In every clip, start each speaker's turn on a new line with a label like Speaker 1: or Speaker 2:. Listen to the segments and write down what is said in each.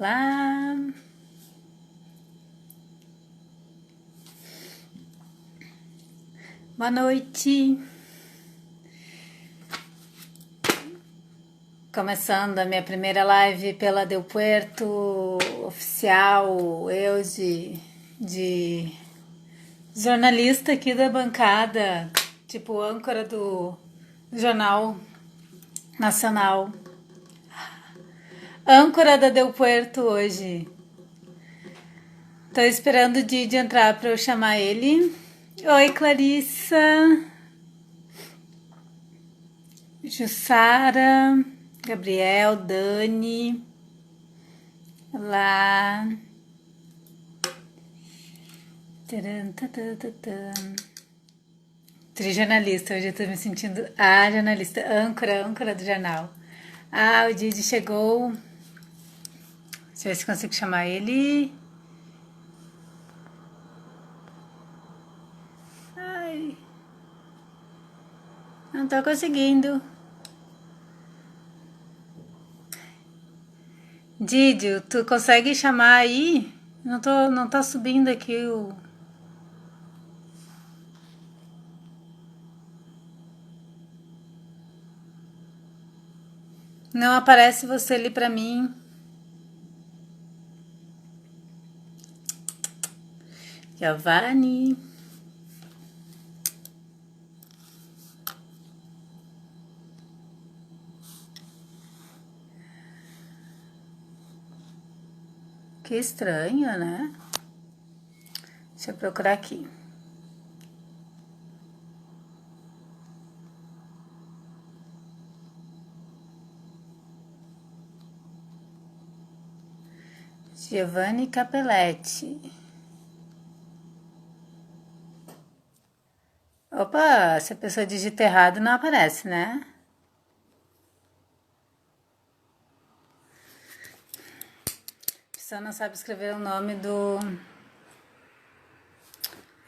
Speaker 1: Olá! Boa noite! Começando a minha primeira live pela Del Puerto, oficial, eu de jornalista aqui da bancada, tipo âncora do Jornal Nacional. Âncora da Del Puerto hoje. Tô esperando o Didi entrar para eu chamar ele. Oi, Clarissa. Jussara, Gabriel, Dani. Olá. Trijornalista, hoje eu tô me sentindo a jornalista, âncora do jornal. Ah, o Didi chegou. Deixa eu ver se consigo chamar ele. Ai, não tô conseguindo. Didi, tu consegue chamar aí? Não tá subindo aqui o... Não aparece você ali pra mim. Giovanni. Que estranho, né? Deixa eu procurar aqui. Giovanni Capelletti. Opa, se a pessoa digita errado não aparece, né? A pessoa não sabe escrever o nome do...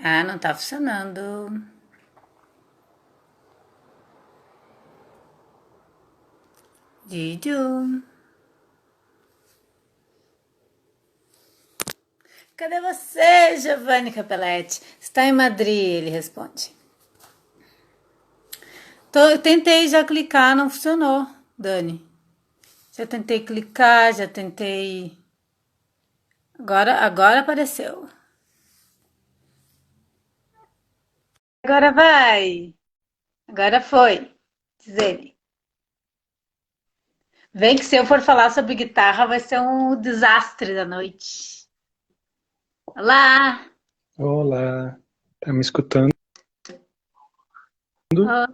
Speaker 1: Ah, não tá funcionando. Didio. Cadê você, Giovanni Capelletti? Está em Madrid, ele responde. Eu tentei já clicar, não funcionou, Dani. Já tentei clicar, já tentei... Agora apareceu. Agora vai. Agora foi, diz ele. Vem que se eu for falar sobre guitarra vai ser um desastre da noite. Olá!
Speaker 2: Olá, tá me escutando?
Speaker 1: Olá.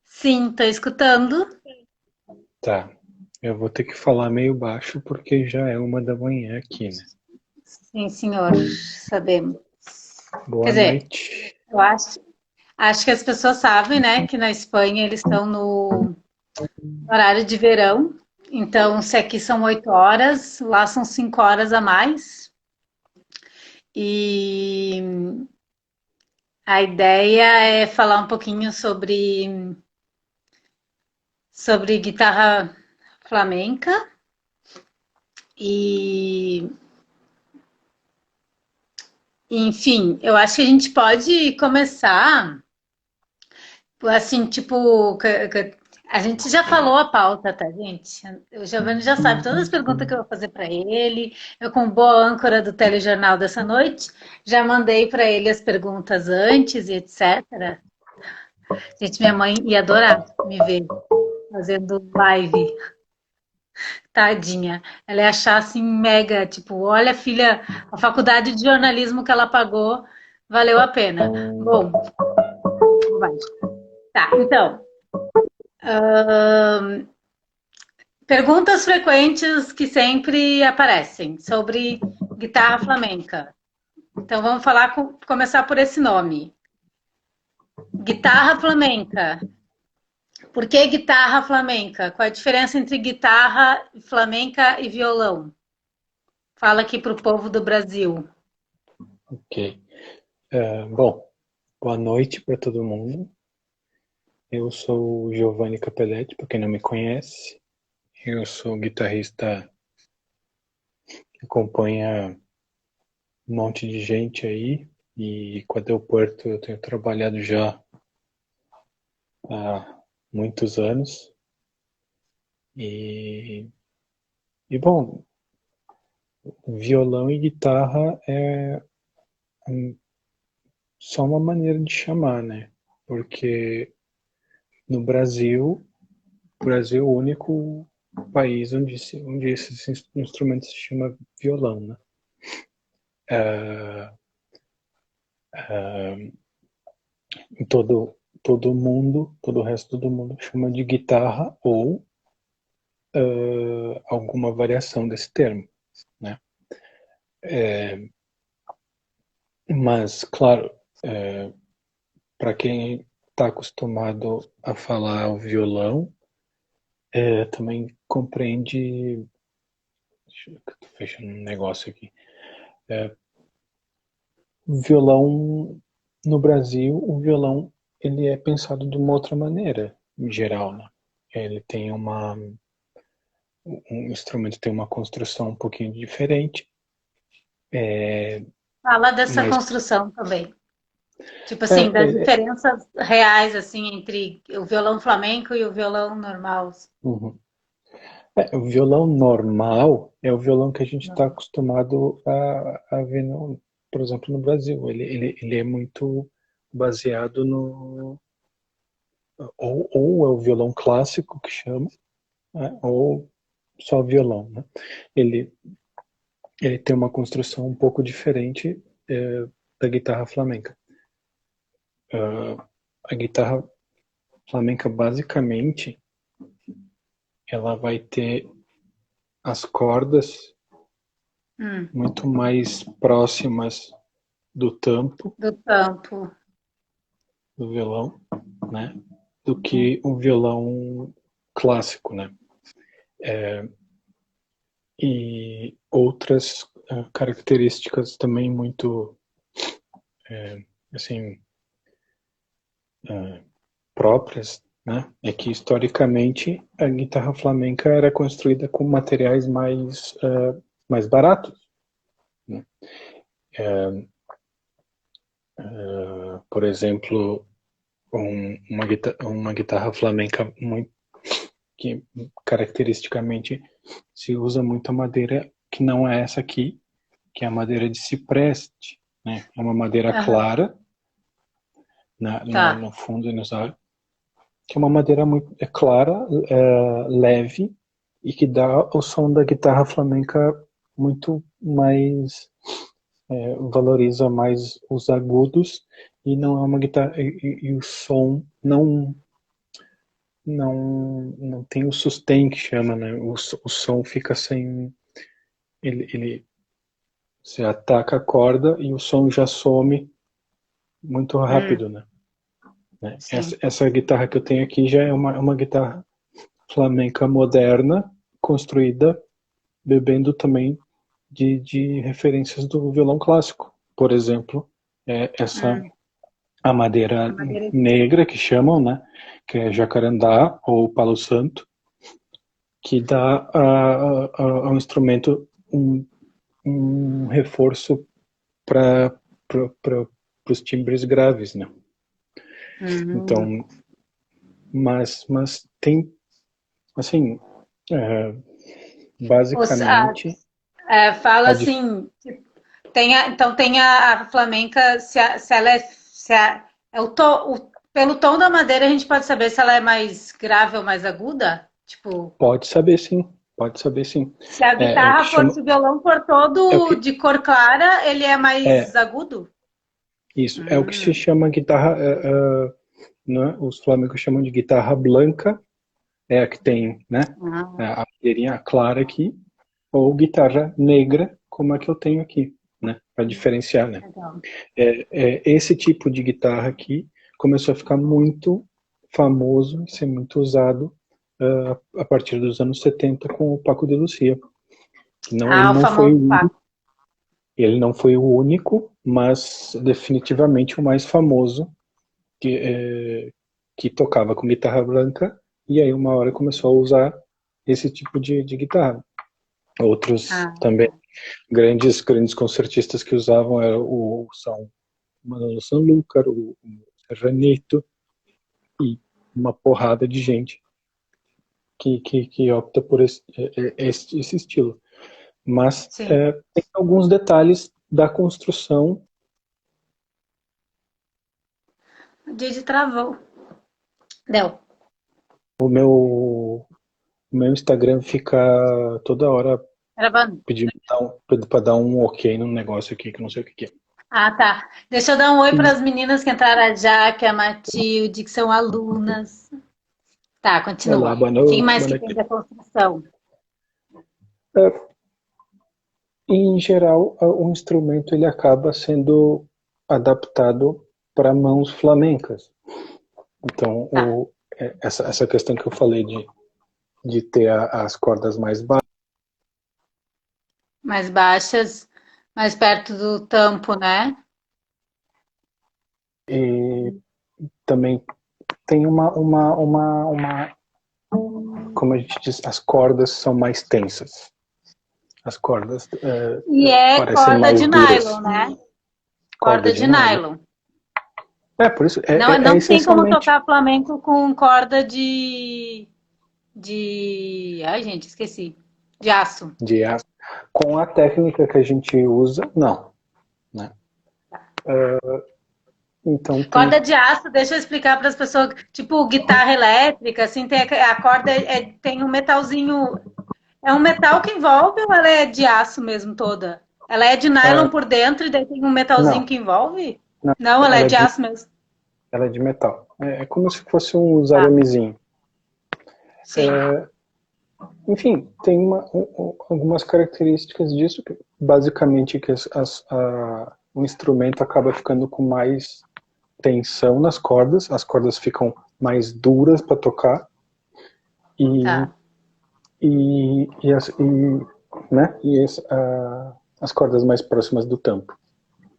Speaker 1: Sim, tô escutando.
Speaker 2: Tá, eu vou ter que falar meio baixo porque já é 1 da manhã aqui, né?
Speaker 1: Sim, senhor, sabemos. Quer
Speaker 2: Boa
Speaker 1: dizer,
Speaker 2: noite.
Speaker 1: eu acho que as pessoas sabem, né, que na Espanha eles estão no horário de verão. Então, se aqui são 8 horas, lá são 5 horas a mais. E a ideia é falar um pouquinho sobre guitarra flamenca e, enfim, eu acho que a gente pode começar assim, tipo, a gente já falou a pauta, tá, gente? O Giovanni já sabe todas as perguntas que eu vou fazer para ele. Eu, como boa âncora do telejornal dessa noite, já mandei para ele as perguntas antes e etc. Gente, minha mãe ia adorar me ver fazendo live. Tadinha. Ela ia achar assim mega, tipo, olha, filha, a faculdade de jornalismo que ela pagou valeu a pena. Bom, vai. Tá, então, perguntas frequentes que sempre aparecem sobre guitarra flamenca. Então vamos falar começar por esse nome. Guitarra flamenca. Por que guitarra flamenca? Qual a diferença entre guitarra flamenca e violão? Fala aqui para o povo do Brasil.
Speaker 2: Ok. Bom, boa noite para todo mundo. Eu sou o Giovanni Capelletti, para quem não me conhece. Eu sou guitarrista acompanha um monte de gente aí, e com a Del Puerto eu tenho trabalhado já há muitos anos. E, bom, violão e guitarra é só uma maneira de chamar, né? Porque no Brasil, o Brasil é o único país onde esses instrumentos se chama violão, né? Em todo mundo, todo o resto do mundo chama de guitarra ou alguma variação desse termo, né? Mas, claro, para quem está acostumado a falar o violão, também compreende. Deixa eu tô fechando um negócio aqui. Violão, no Brasil, o violão ele é pensado de uma outra maneira, em geral, né? Ele tem um instrumento tem uma construção um pouquinho diferente,
Speaker 1: Fala dessa
Speaker 2: mas
Speaker 1: construção também. Tipo
Speaker 2: é,
Speaker 1: assim, das
Speaker 2: é, é,
Speaker 1: diferenças reais, assim, entre o violão flamenco e o violão normal.
Speaker 2: uhum. O violão normal é o violão que a gente está acostumado a ver, por exemplo, no Brasil. Ele é muito baseado no. Ou é o violão clássico que chama, né, ou só violão, né? Ele, ele tem uma construção um pouco diferente da guitarra flamenca. A guitarra flamenca, basicamente, ela vai ter as cordas muito mais próximas do tampo
Speaker 1: Do campo.
Speaker 2: do violão, né, do que o violão clássico, né? E outras características também muito assim próprias, né? É que historicamente a guitarra flamenca era construída com materiais mais baratos, né? Por exemplo, uma guitarra flamenca muito que caracteristicamente se usa muito a madeira que não é essa aqui, que é a madeira de cipreste, né? É uma madeira
Speaker 1: Aham.
Speaker 2: clara
Speaker 1: Tá.
Speaker 2: no fundo e nos olhos, que é uma madeira muito clara, leve e que dá o som da guitarra flamenca muito mais valoriza mais os agudos e não é uma guitarra e o som não tem o sustain que chama, né? O som fica sem ele você ataca a corda e o som já some muito rápido, né?
Speaker 1: Sim.
Speaker 2: Essa guitarra que eu tenho aqui já é uma guitarra flamenca moderna, construída bebendo também de referências do violão clássico. Por exemplo,
Speaker 1: Hum.
Speaker 2: a madeira
Speaker 1: A madeira.
Speaker 2: negra, que chamam, né? Que é jacarandá ou palo santo, que dá ao instrumento um reforço para os timbres graves, né?
Speaker 1: Hum.
Speaker 2: Então, mas tem, assim, é,
Speaker 1: Os,
Speaker 2: basicamente,
Speaker 1: fala
Speaker 2: a dif-
Speaker 1: assim, então tem a flamenca, se ela é pelo tom da madeira a gente pode saber se ela é mais grave ou mais aguda? Tipo,
Speaker 2: pode saber sim, pode saber sim.
Speaker 1: se a
Speaker 2: É o que
Speaker 1: guitarra for,
Speaker 2: chama,
Speaker 1: se o violão for
Speaker 2: é o
Speaker 1: todo
Speaker 2: que,
Speaker 1: de cor clara, ele é mais
Speaker 2: é
Speaker 1: agudo?
Speaker 2: isso, é o que se
Speaker 1: Hum.
Speaker 2: chama guitarra, né? Os flamencos chamam de guitarra blanca, é a que tem, né?
Speaker 1: Ah,
Speaker 2: A madeirinha clara aqui, ou guitarra negra, como a que eu tenho aqui, né? Para diferenciar, né?
Speaker 1: legal.
Speaker 2: Esse tipo de guitarra aqui começou a ficar muito famoso e ser muito usado a partir dos anos 70 com o Paco de Lucia. Não,
Speaker 1: Ah, o famoso Paco.
Speaker 2: ele não foi o único, mas definitivamente o mais famoso que tocava com guitarra branca e aí uma hora começou a usar esse tipo de guitarra. Outros
Speaker 1: Ah,
Speaker 2: também, grandes concertistas que usavam são o Manolo Sanlúcar, o Serranito e uma porrada de gente que opta por esse estilo. Mas
Speaker 1: sim.
Speaker 2: tem alguns detalhes da construção.
Speaker 1: O Didi travou. Deu.
Speaker 2: O meu Instagram fica toda hora
Speaker 1: Gravando.
Speaker 2: pedindo para dar um ok num negócio aqui que não sei o que é.
Speaker 1: Ah, tá. Deixa eu dar um oi para
Speaker 2: E,
Speaker 1: as meninas que entraram, a Jaque, a Matilde, que são alunas. Tá,
Speaker 2: olá,
Speaker 1: continua.
Speaker 2: boa
Speaker 1: Quem
Speaker 2: noite,
Speaker 1: mais
Speaker 2: boa
Speaker 1: que tem
Speaker 2: noite.
Speaker 1: da construção?
Speaker 2: Em geral, o instrumento ele acaba sendo adaptado para mãos flamencas. Então,
Speaker 1: Tá.
Speaker 2: essa questão que eu falei de ter as cordas mais baixas,
Speaker 1: Mais baixas, mais perto do tampo, né?
Speaker 2: e também tem como a gente diz, as cordas são mais tensas. As cordas
Speaker 1: E é
Speaker 2: parecem
Speaker 1: corda
Speaker 2: mais
Speaker 1: de
Speaker 2: duras.
Speaker 1: nylon, né?
Speaker 2: Corda
Speaker 1: Corda
Speaker 2: de
Speaker 1: de
Speaker 2: nylon.
Speaker 1: nylon.
Speaker 2: Por isso,
Speaker 1: Não,
Speaker 2: é
Speaker 1: não tem como
Speaker 2: essencialmente
Speaker 1: tocar flamenco com corda Ai, gente, esqueci. De aço.
Speaker 2: de aço. Com a técnica que a gente usa, não. Né? Então tem.
Speaker 1: Corda de aço, deixa eu explicar para as pessoas, tipo guitarra elétrica, assim, tem a corda tem um metalzinho, é um metal que envolve ou ela é de aço mesmo toda? Ela é de nylon
Speaker 2: Uh,
Speaker 1: por dentro e daí tem um metalzinho
Speaker 2: não,
Speaker 1: que envolve?
Speaker 2: não,
Speaker 1: Não, ela é
Speaker 2: ela é
Speaker 1: de
Speaker 2: de,
Speaker 1: aço mesmo.
Speaker 2: ela é de metal. É como se fosse um
Speaker 1: Tá,
Speaker 2: aramezinho.
Speaker 1: sim.
Speaker 2: Enfim, tem algumas características disso, que, basicamente que o instrumento acaba ficando com mais tensão nas cordas, as cordas ficam mais duras para tocar e,
Speaker 1: Tá.
Speaker 2: né, as cordas mais próximas do tampo.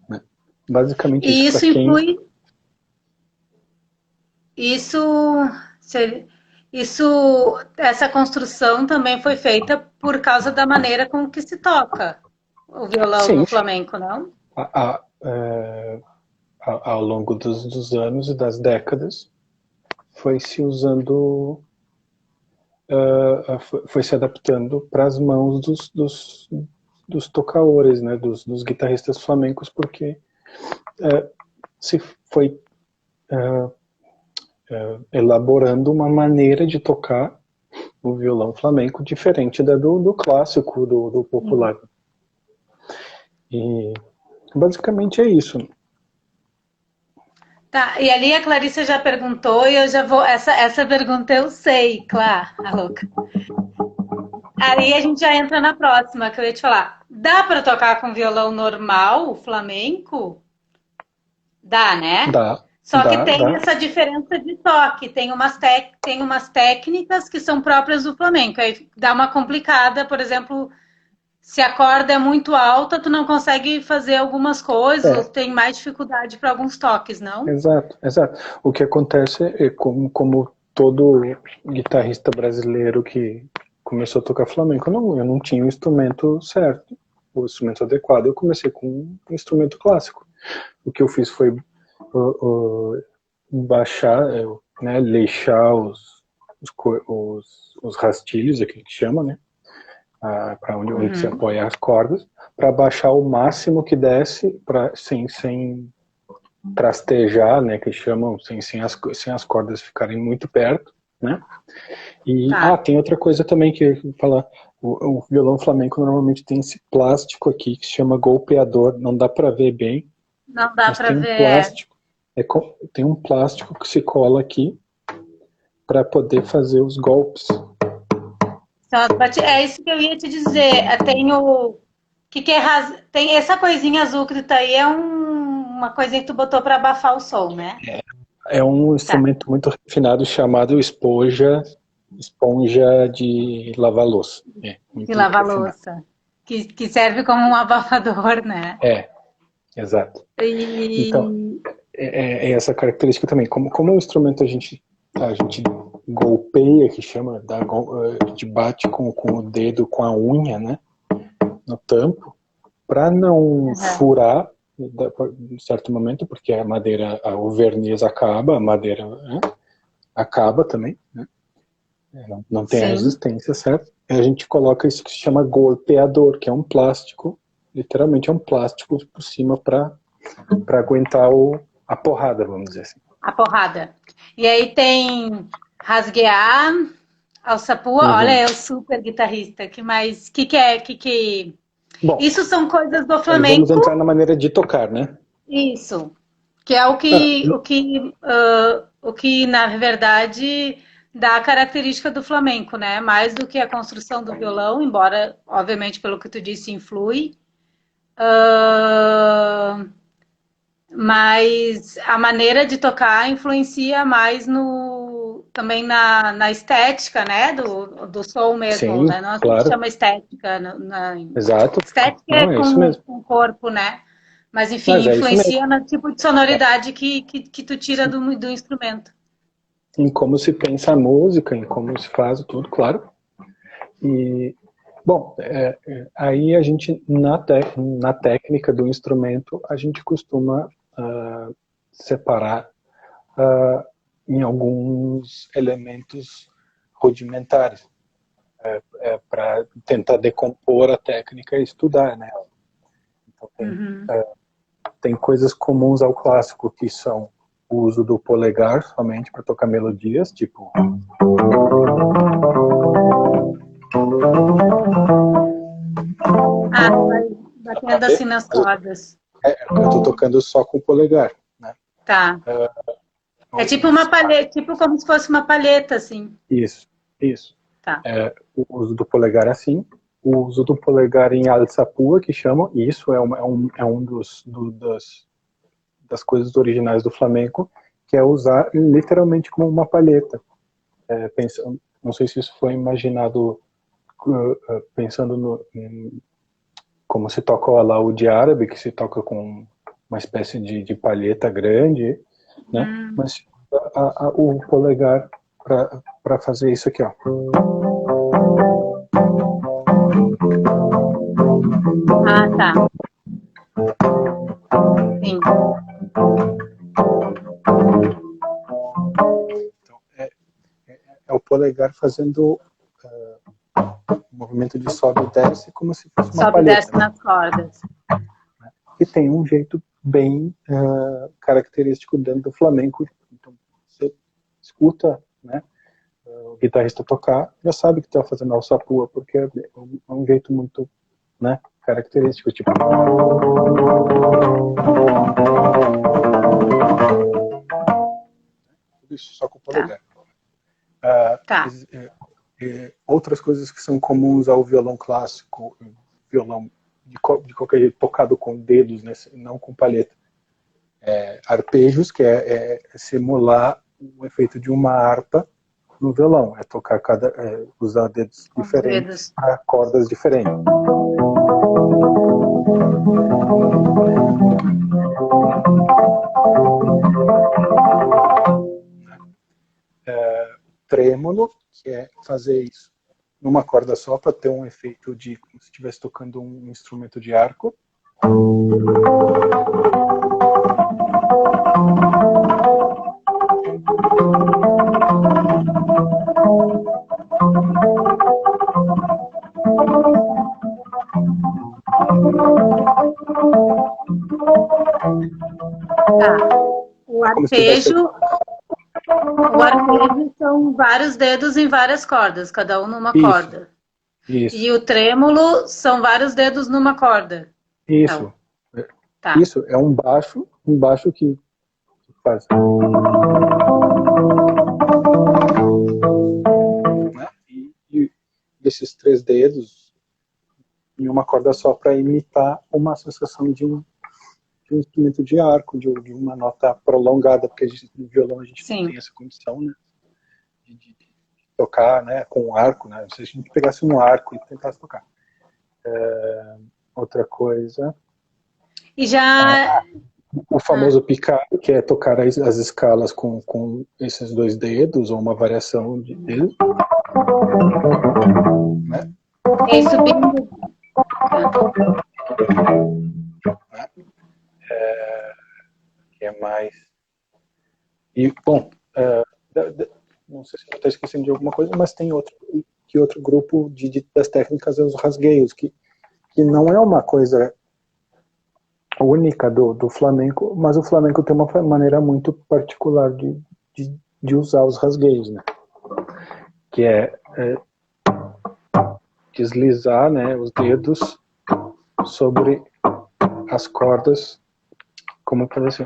Speaker 2: Né? Basicamente isso
Speaker 1: E
Speaker 2: para
Speaker 1: isso
Speaker 2: quem.
Speaker 1: influi, isso, essa construção também foi feita por causa da maneira com que se toca o violão
Speaker 2: Sim,
Speaker 1: no
Speaker 2: sim.
Speaker 1: flamenco, não?
Speaker 2: Ao longo dos anos e das décadas, foi se usando, foi se adaptando para as mãos dos tocadores, né, dos guitarristas flamencos, porque se foi elaborando uma maneira de tocar o violão flamenco diferente da do clássico, do popular. E basicamente é isso.
Speaker 1: Tá, e ali a Clarissa já perguntou e eu já vou. Essa pergunta eu sei, claro, a louca. Aí a gente já entra na próxima, que eu ia te falar. Dá para tocar com violão normal, flamenco? Dá, né?
Speaker 2: Dá,
Speaker 1: Só que tem
Speaker 2: dá.
Speaker 1: essa diferença de toque. Tem umas técnicas que são próprias do flamenco. Aí dá uma complicada, por exemplo, se a corda é muito alta, tu não consegue fazer algumas coisas, ou
Speaker 2: É,
Speaker 1: tem mais dificuldade para alguns toques, não?
Speaker 2: exato, exato. O que acontece é, como todo guitarrista brasileiro que começou a tocar flamenco, eu não tinha o instrumento certo, o instrumento adequado. Eu comecei com um instrumento clássico. O que eu fiz foi baixar, né, leixar os rastilhos, aqui que chama, né, para onde se
Speaker 1: Uhum.
Speaker 2: apoia as cordas, para baixar o máximo que desse, sem trastejar, né, que chamam, sem as cordas ficarem muito perto, né? E
Speaker 1: Tá.
Speaker 2: tem outra coisa também que eu ia falar, o violão flamenco normalmente tem esse plástico aqui que se chama golpeador, não dá para ver bem,
Speaker 1: Não dá
Speaker 2: mas
Speaker 1: para
Speaker 2: tem um
Speaker 1: ver.
Speaker 2: plástico, tem um plástico que se cola aqui para poder fazer os golpes.
Speaker 1: É isso que eu ia te dizer. Tem o. Que é tem essa coisinha azul que tá aí, é uma coisinha que tu botou para abafar o som, né?
Speaker 2: É um
Speaker 1: Tá.
Speaker 2: instrumento muito refinado chamado esponja de lavar louça. É,
Speaker 1: De
Speaker 2: muito
Speaker 1: lavar
Speaker 2: refinado.
Speaker 1: louça. Que serve como um abafador, né?
Speaker 2: É, exato. Então,
Speaker 1: E.
Speaker 2: é essa característica também. Como o instrumento a gente golpeia, que chama, a gente bate com o dedo, com a unha, né? no tampo, para não furar em certo momento, porque a madeira, o verniz acaba, a madeira, né, acaba também, né? Não tem a
Speaker 1: Sim.
Speaker 2: resistência, certo? E a gente coloca isso que se chama golpeador, que é um plástico, literalmente é um plástico por cima para aguentar a porrada, vamos dizer assim.
Speaker 1: A porrada. E aí tem rasguear, alçapua. Olha, eu super guitarrista. Que mais? Que é?
Speaker 2: Bom,
Speaker 1: Isso são coisas do
Speaker 2: aí vamos
Speaker 1: flamenco.
Speaker 2: entrar na maneira de tocar, né?
Speaker 1: Isso. Que é o que na verdade dá a característica do flamenco, né? Mais do que a construção do violão, embora, obviamente, pelo que tu disse, influi. Mas a maneira de tocar influencia mais também na estética, né? Do som mesmo,
Speaker 2: Sim,
Speaker 1: né? Nós
Speaker 2: claro.
Speaker 1: chama estética.
Speaker 2: Exato.
Speaker 1: Estética
Speaker 2: Não, é isso mesmo.
Speaker 1: com o corpo, né? Mas enfim,
Speaker 2: Mas é isso mesmo.
Speaker 1: influencia no tipo de sonoridade que tu tira do instrumento.
Speaker 2: Em como se pensa a música, em como se faz tudo, claro. E, bom, aí a gente, na técnica do instrumento, a gente costuma separar em alguns elementos rudimentares, para tentar decompor a técnica e estudar, né? Então, tem coisas comuns ao clássico, que são o uso do polegar somente para tocar melodias, tipo...
Speaker 1: Vai batendo assim nas cordas.
Speaker 2: Eu estou tocando só com o polegar, né?
Speaker 1: Tá. É tipo uma palheta, tipo como se fosse uma palheta, assim.
Speaker 2: Isso.
Speaker 1: Tá.
Speaker 2: O uso do polegar é assim. O uso do polegar em alçapua, que chamam, e isso é um das coisas originais do flamenco, que é usar literalmente como uma palheta. Não sei se isso foi imaginado pensando como se toca o alaúde árabe, que se toca com uma espécie de palheta grande, né? Mas o polegar para fazer isso aqui, ó.
Speaker 1: Ah, tá. Sim.
Speaker 2: Então, é o polegar fazendo um movimento de sobe e desce como se fosse uma palheta.
Speaker 1: Sobe e desce nas cordas.
Speaker 2: E tem um jeito bem característico dentro do flamenco. Então, você escuta, né, o guitarrista tocar, já sabe que está fazendo alçapua, porque é um jeito muito, né, característico, tipo... Tudo isso só com o polegar.
Speaker 1: Tá.
Speaker 2: Outras coisas que são comuns ao violão clássico, violão de qualquer jeito tocado com dedos, né, não com palheta. Arpejos, que é simular o efeito de uma harpa no violão, é tocar usar dedos diferentes para cordas diferentes. Trêmolo, que é fazer isso numa corda só para ter um efeito de como se estivesse tocando um instrumento de arco.
Speaker 1: O arpejo são vários dedos em várias cordas, cada um numa corda.
Speaker 2: Isso.
Speaker 1: E o trêmolo são vários dedos numa corda.
Speaker 2: Isso.
Speaker 1: Então, tá.
Speaker 2: Isso é um baixo que faz. Né? E esses três dedos em uma corda só para imitar uma sensação de um instrumento de arco, de uma nota prolongada, porque no violão a gente não tem essa condição, né, de tocar, né, com arco, né, se a gente pegasse um arco e tentasse tocar. Outra coisa... E já... o famoso picado, que é tocar as escalas com esses dois dedos, ou uma variação dele. Né?
Speaker 1: E subindo...
Speaker 2: Que é mais... E, bom, não sei se eu estou esquecendo de alguma coisa, mas tem outro grupo das técnicas é os rasgueios, que não é uma coisa única do flamenco, mas o flamenco tem uma maneira muito particular de usar os rasgueios, né? Que é deslizar, né, os dedos sobre as cordas, como fazer assim.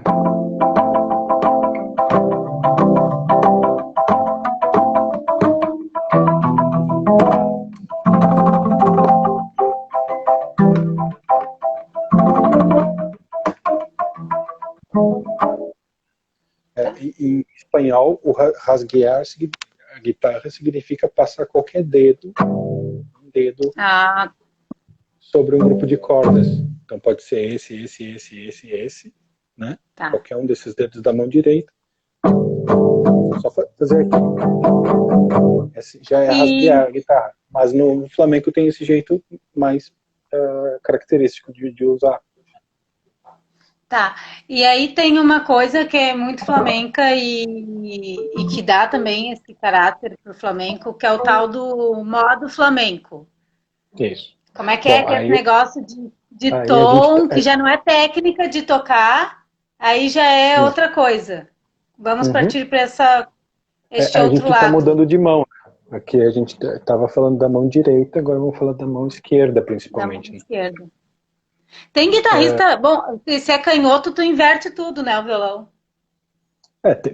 Speaker 2: Em espanhol, o rasguear, a guitarra significa passar qualquer dedo, sobre um grupo de cordas. Então pode ser esse, né?
Speaker 1: Tá.
Speaker 2: Qualquer um desses dedos da mão direita. Só fazer aqui. Esse já é rasguear a guitarra. Mas no flamenco tem esse jeito mais característico de usar.
Speaker 1: Tá, e aí tem uma coisa que é muito flamenca e que dá também esse caráter pro flamenco, que é o tal do modo flamenco.
Speaker 2: Isso.
Speaker 1: Como é que é esse negócio de tom, que já não é técnica de tocar, aí já é outra coisa. Vamos partir para este outro lado.
Speaker 2: A gente está mudando de mão. Aqui a gente estava falando da mão direita, agora vamos falar da mão esquerda, principalmente.
Speaker 1: Da mão esquerda. Tem guitarrista... Bom, se é canhoto, tu inverte tudo, né, o violão?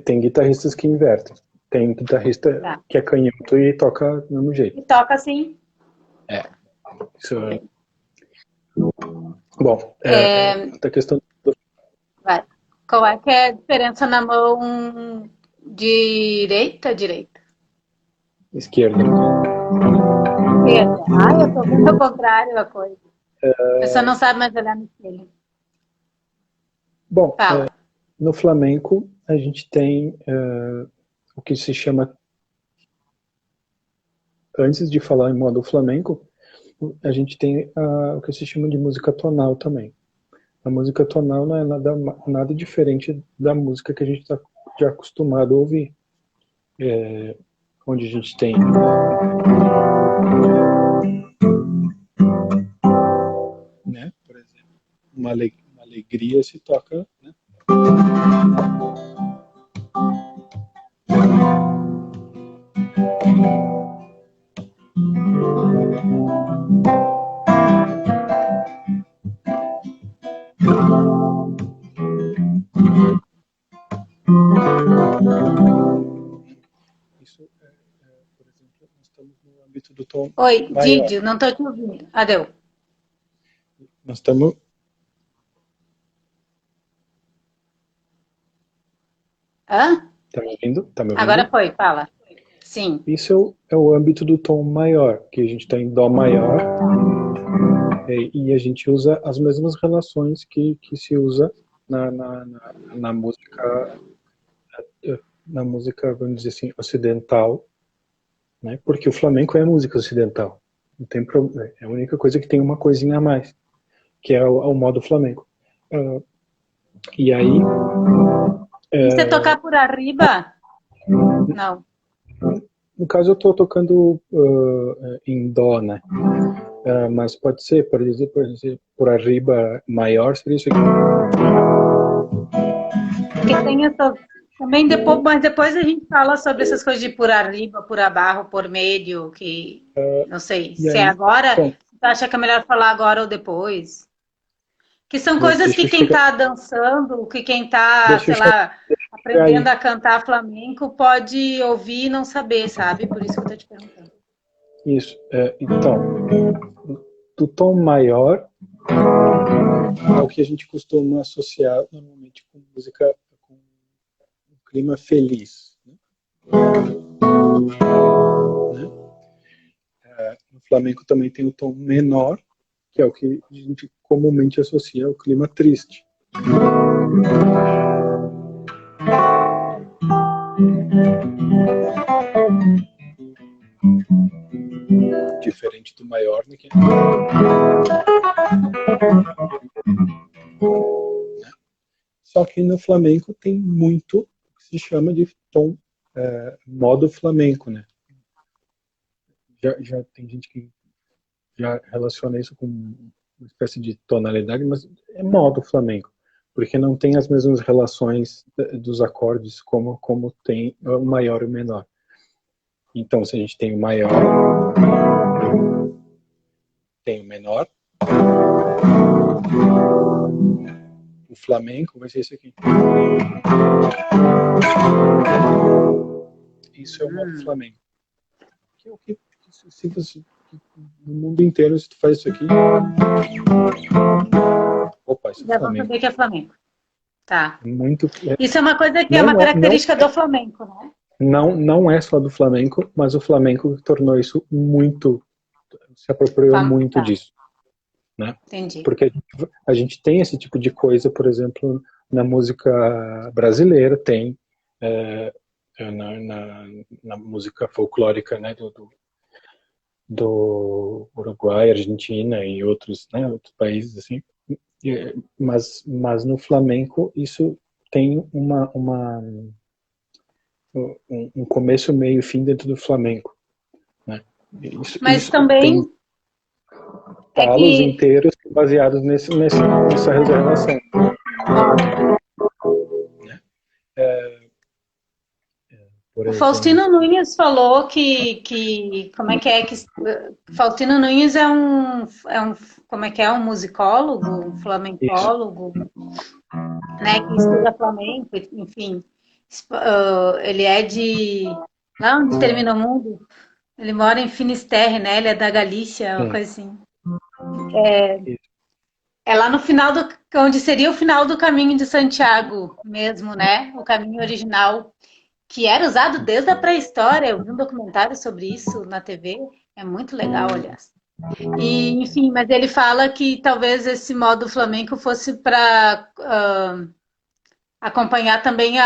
Speaker 2: Tem guitarristas que invertem. Tem guitarrista que é canhoto e toca do mesmo jeito.
Speaker 1: E toca assim.
Speaker 2: Isso... Bom, a questão...
Speaker 1: Vai. Qual é que é a diferença na mão direita?
Speaker 2: Esquerda.
Speaker 1: Eu tô vendo ao contrário a coisa. A pessoa não sabe mais olhar no espelho.
Speaker 2: Bom, no flamenco a gente tem o que se chama, antes de falar em modo flamenco, a gente tem o que se chama de música tonal também. A música tonal não é nada diferente da música que a gente está já acostumado a ouvir. Onde a gente tem... né, por exemplo, uma alegria se toca, né? Isso por exemplo, nós estamos no âmbito do tom
Speaker 1: Oi,
Speaker 2: maior.
Speaker 1: Didio, não estou te ouvindo. Adeu.
Speaker 2: Nós estamos...
Speaker 1: Hã?
Speaker 2: Tá me ouvindo?
Speaker 1: Agora foi, fala. Sim.
Speaker 2: Isso é o âmbito do tom maior, que a gente está em dó maior, e a gente usa as mesmas relações que se usa na música, vamos dizer assim, ocidental, né? Porque o flamenco é música ocidental. Não tem problema. É a única coisa que tem uma coisinha a mais, que é o modo flamenco. E aí...
Speaker 1: E você tocar por arriba? Não.
Speaker 2: No caso eu estou tocando em dó, né? Mas pode ser, por exemplo, por arriba maior, seria isso aqui.
Speaker 1: Porque tem essa... Também depois, mas depois a gente fala sobre essas coisas de por arriba, por abaixo, por meio, que não sei se é agora, você acha que é melhor falar agora ou depois? Que são coisas que quem está dançando, que quem está, sei lá, aprendendo a cantar flamenco pode ouvir e não saber, sabe? Por isso que eu estou te perguntando.
Speaker 2: Isso. Então, do tom maior é o que a gente costuma associar normalmente com música, com um clima feliz. Né? No flamenco também tem o tom menor, que é o que a gente comumente associa ao clima triste. De diferente do maior, né? Só que no flamenco tem muito que se chama de tom, modo flamenco, né? Já tem gente que já relaciona isso com uma espécie de tonalidade, mas é modo flamenco, porque não tem as mesmas relações dos acordes como tem o maior e o menor. Então, se a gente tem o maior, tem o menor, o flamenco vai ser esse aqui. Isso é o modo flamenco. Que é o que, se você, no mundo inteiro, se tu faz isso aqui... Opa, isso
Speaker 1: Já
Speaker 2: é
Speaker 1: vou
Speaker 2: flamenco.
Speaker 1: saber que é flamenco. Tá.
Speaker 2: Muito,
Speaker 1: isso é uma coisa que é uma característica do flamenco, né?
Speaker 2: Não é só do flamenco, mas o flamenco tornou isso muito... Se apropriou muito disso. Né?
Speaker 1: Entendi.
Speaker 2: Porque a gente tem esse tipo de coisa, por exemplo, na música brasileira, tem na música folclórica, né, do Uruguai, Argentina e outros, né, outros países assim. Mas no flamenco isso tem um começo, meio e fim dentro do flamenco, né?
Speaker 1: Mas também
Speaker 2: tem talos inteiros baseados nessa relação.
Speaker 1: O Faustino Nunes falou que como é que Faustino Nunes é um como é que é, um musicólogo, um flamencólogo, né, que estuda flamenco, enfim. Ele é de lá onde termina o mundo. Ele mora em Finisterre, né? Ele é da Galícia, uma coisa assim. É lá no final onde seria o final do Caminho de Santiago mesmo, né? O caminho original, que era usado desde a pré-história. Eu vi um documentário sobre isso na TV. É muito legal, aliás. E, enfim, mas ele fala que talvez esse modo flamenco fosse para acompanhar também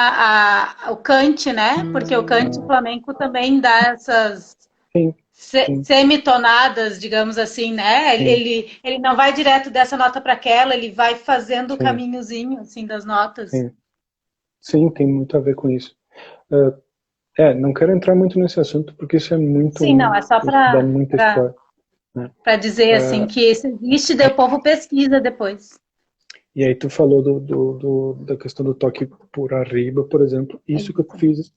Speaker 1: o cante, né? Porque o cante flamenco também dá essas semitonadas, digamos assim, né? Ele não vai direto dessa nota para aquela, ele vai fazendo o caminhozinho assim das notas.
Speaker 2: Sim, tem muito a ver com isso. Não quero entrar muito nesse assunto porque isso é muito...
Speaker 1: Sim, não, é só
Speaker 2: dá muita história, né?
Speaker 1: Para dizer assim que isso existe, daí o povo pesquisa depois.
Speaker 2: E aí tu falou da questão do toque por arriba, por exemplo. Isso que eu fiz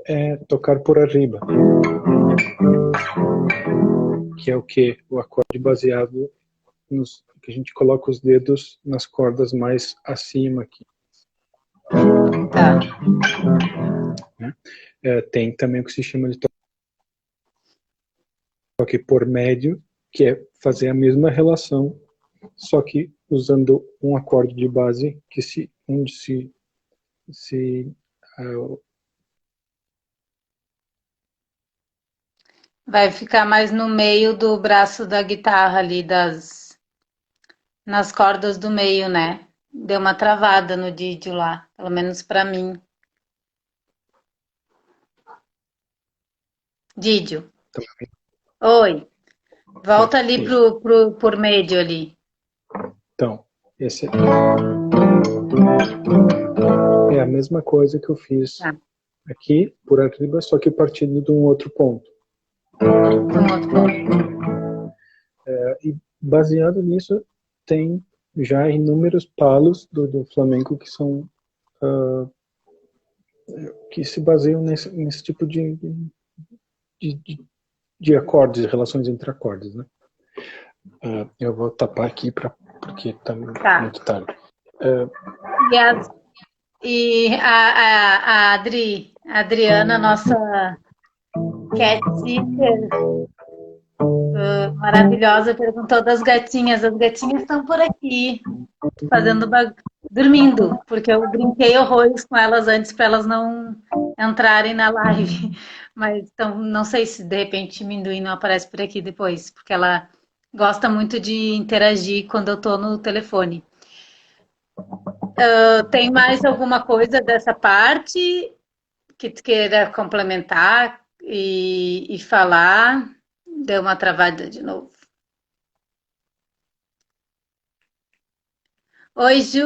Speaker 2: é tocar por arriba. Que é o quê? O acorde baseado que a gente coloca os dedos nas cordas mais acima aqui.
Speaker 1: Tá.
Speaker 2: Né? Tem também o que se chama de toque por médio, que é fazer a mesma relação, só que usando um acorde de base onde
Speaker 1: vai ficar mais no meio do braço da guitarra ali, nas cordas do meio, né? Deu uma travada no Didio lá, pelo menos para mim. Didio. Oi. Volta ali por médio ali.
Speaker 2: Então, esse é a mesma coisa que eu fiz aqui por arriba, só que partindo de um outro ponto. E baseado nisso, tem já inúmeros palos do flamenco que são que se baseiam nesse tipo de acordes, de relações entre acordes, né? Eu vou tapar aqui porque está muito tarde.
Speaker 1: E a Adriana, nossa cat sitter, maravilhosa, perguntou das gatinhas. As gatinhas estão por aqui, dormindo, porque eu brinquei horrores com elas antes para elas não entrarem na live. Mas então, não sei se de repente Minduim não aparece por aqui depois, porque ela gosta muito de interagir quando eu estou no telefone. Tem mais alguma coisa dessa parte que tu queira complementar e falar? Deu uma travada de novo. Oi, Ju!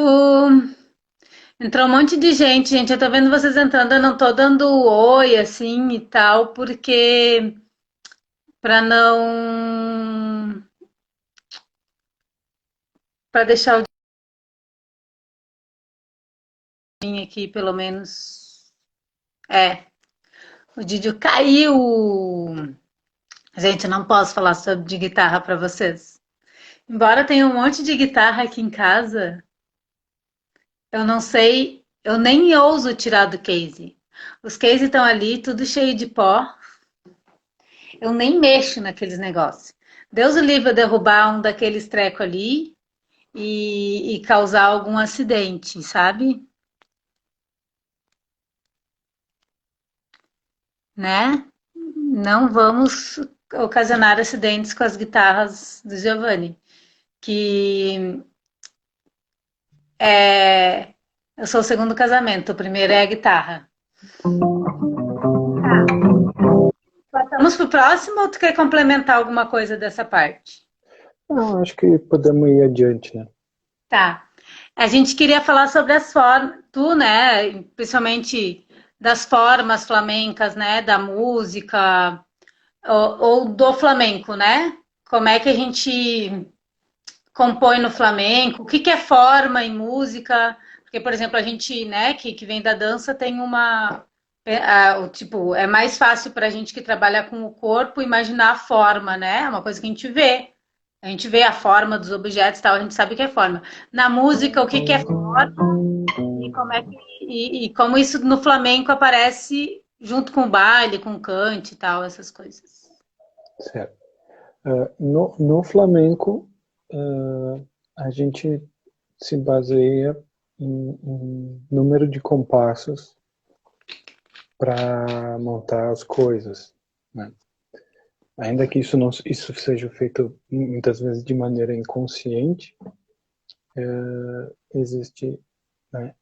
Speaker 1: Entrou um monte de gente, gente. Eu tô vendo vocês entrando, eu não tô dando oi assim e tal, porque para não para deixar o dia aqui pelo menos. É, o Didio caiu. Gente, não posso falar sobre de guitarra para vocês. Embora tenha um monte de guitarra aqui em casa, eu não sei, eu nem ouso tirar do case. Os cases estão ali, tudo cheio de pó. Eu nem mexo naqueles negócios. Deus o livre eu derrubar um daqueles trecos ali e causar algum acidente, sabe? Né? Não vamos ocasionar acidentes com as guitarras do Giovanni, que é... Eu sou o segundo casamento, o primeiro é a guitarra. Vamos pro próximo ou tu quer complementar alguma coisa dessa parte?
Speaker 2: Não, acho que podemos ir adiante, né?
Speaker 1: Tá. A gente queria falar sobre as formas, tu, né, principalmente das formas flamencas, né, da música, ou do flamenco, né? Como é que a gente compõe no flamenco? O que que é forma em música? Porque, por exemplo, a gente, né, que vem da dança tem uma... tipo, é mais fácil para a gente que trabalha com o corpo imaginar a forma, né? É uma coisa que a gente vê. A gente vê a forma dos objetos e tal, a gente sabe o que é forma. Na música, o que que é forma e como, e como isso no flamenco aparece junto com o baile, com o cante e tal, essas coisas.
Speaker 2: Certo. No flamenco, a gente se baseia em número de compassos para montar as coisas, né? Ainda que isso seja feito muitas vezes de maneira inconsciente, existe, né,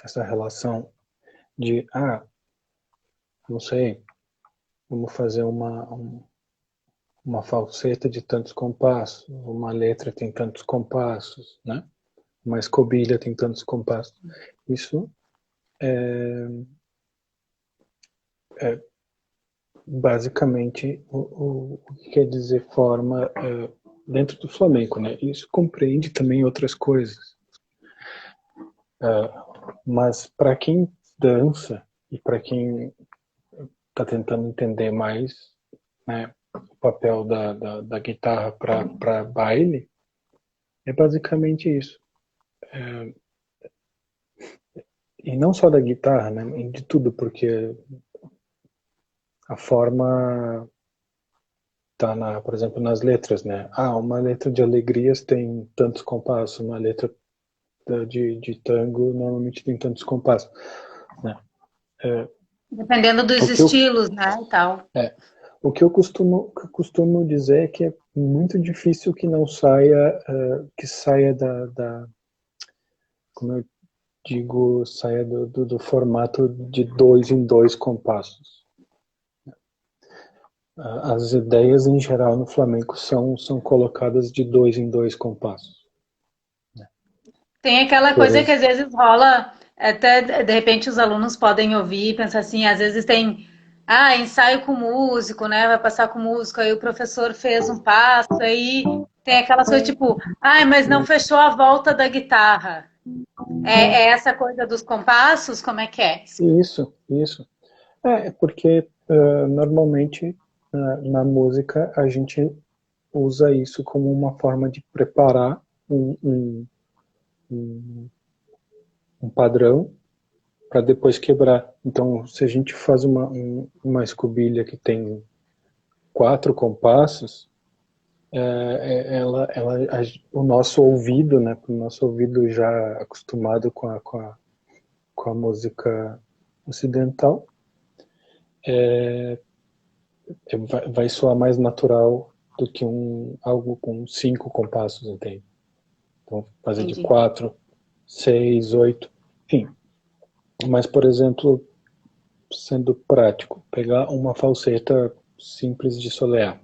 Speaker 2: essa relação de, não sei, vamos fazer uma falseta de tantos compassos, uma letra tem tantos compassos, né? Uma escobilha tem tantos compassos. Isso é basicamente o que quer dizer forma dentro do flamenco, né? Isso compreende também outras coisas. Mas para quem dança e para quem está tentando entender mais, né, o papel da guitarra para baile, é basicamente isso. E não só da guitarra, né, de tudo, porque a forma está, por exemplo, nas letras, né? Uma letra de alegrias tem tantos compassos, uma letra de tango normalmente tem tantos compassos, né?
Speaker 1: Dependendo dos
Speaker 2: O que eu,
Speaker 1: estilos, né, e tal.
Speaker 2: é, o que eu costumo dizer é que é muito difícil que não saia, que saia como eu digo, saia do formato de dois em dois compassos. As ideias em geral no flamenco são colocadas de dois em dois compassos.
Speaker 1: Tem aquela
Speaker 2: Por
Speaker 1: coisa que
Speaker 2: exemplo,
Speaker 1: às vezes rola, até de repente os alunos podem ouvir e pensar assim, às vezes tem, ensaio com músico, né? Vai passar com músico, aí o professor fez um passo, aí tem aquela coisa tipo, mas não fechou a volta da guitarra. É essa coisa dos compassos, como é que é?
Speaker 2: isso. É porque normalmente na música a gente usa isso como uma forma de preparar um, um padrão para depois quebrar. Então, se a gente faz uma escobilha que tem 4 compassos, o nosso ouvido, né, o nosso ouvido já acostumado com a música ocidental, vai soar mais natural do que algo com 5 compassos, entende? Então, fazer de
Speaker 1: Entendi.
Speaker 2: 4, 6, 8, enfim. Mas, por exemplo, sendo prático, pegar uma falseta simples de solear.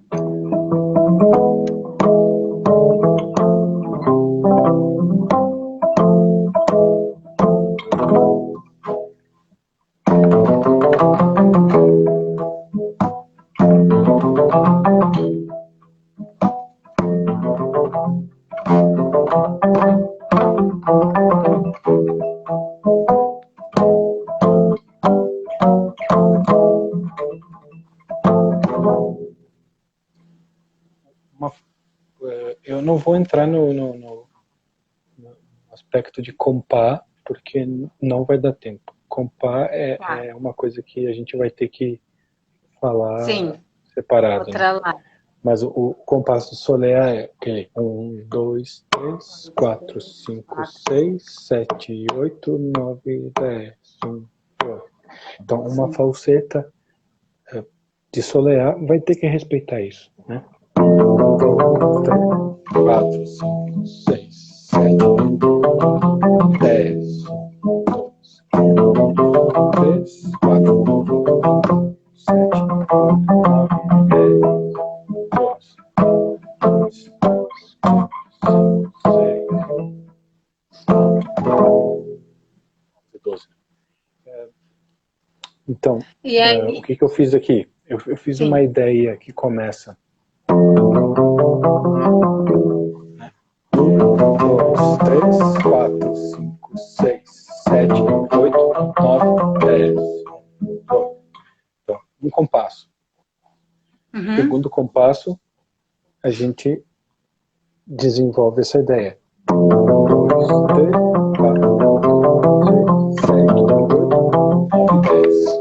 Speaker 2: Eu não vou entrar no aspecto de compar, porque não vai dar tempo. Compar é uma coisa que a gente vai ter que falar separado.
Speaker 1: Outra
Speaker 2: né?
Speaker 1: lá.
Speaker 2: Mas o compasso solear é aquele 1, 2, 3, 4, 5, 6, 7, 8, 9, 10. 1, 2. Então, uma falseta de solear vai ter que respeitar isso. Né? 1, 2, 3, 4, 5, 6, 7, 10, 12, 3, 4, 7, 8, 9, 10, 12, 2, 4, 5, 6, 12. Então,
Speaker 1: E aí,
Speaker 2: o que eu fiz aqui? Eu fiz
Speaker 1: sim.
Speaker 2: uma ideia que começa 1, 2, 3, 4, 5, 6, 7, 8, 9, 10. Então, um compasso.
Speaker 1: Uhum.
Speaker 2: Segundo compasso, a gente desenvolve essa ideia. 1, 2, 3, 4, 5, 6, 7, 8, 9, 10.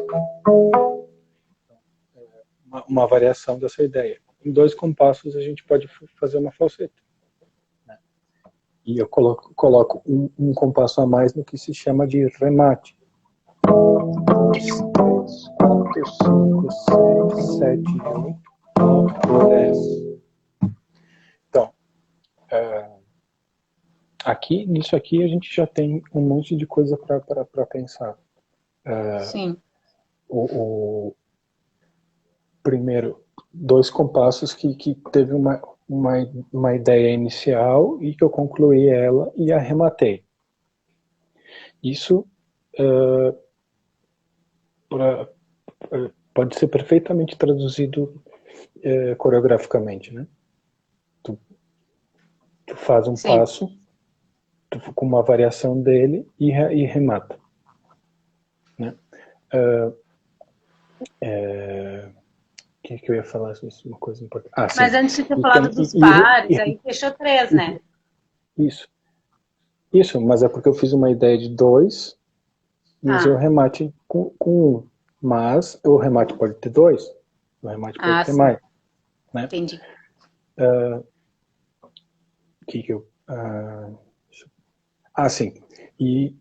Speaker 2: Uma variação dessa ideia. Em 2 compassos a gente pode fazer uma falseta. E eu coloco um compasso a mais no que se chama de remate. 2, 3, 4, 5, 6, 7, 8, 9, 10. Então, nisso aqui a gente já tem um monte de coisa para pensar.
Speaker 1: Sim.
Speaker 2: Primeiro, 2 compassos que teve uma ideia inicial e que eu concluí ela e arrematei. Isso pode ser perfeitamente traduzido coreograficamente, né? Tu faz um passo com uma variação dele e remata, né? O que eu ia falar isso? Uma coisa importante.
Speaker 1: Mas antes de ter falado dos pares, aí fechou 3, né?
Speaker 2: Isso, mas é porque eu fiz uma ideia de 2, mas eu remate com 1. Mas o remate pode ter 2, o remate pode ter mais. Né?
Speaker 1: Entendi.
Speaker 2: Sim. E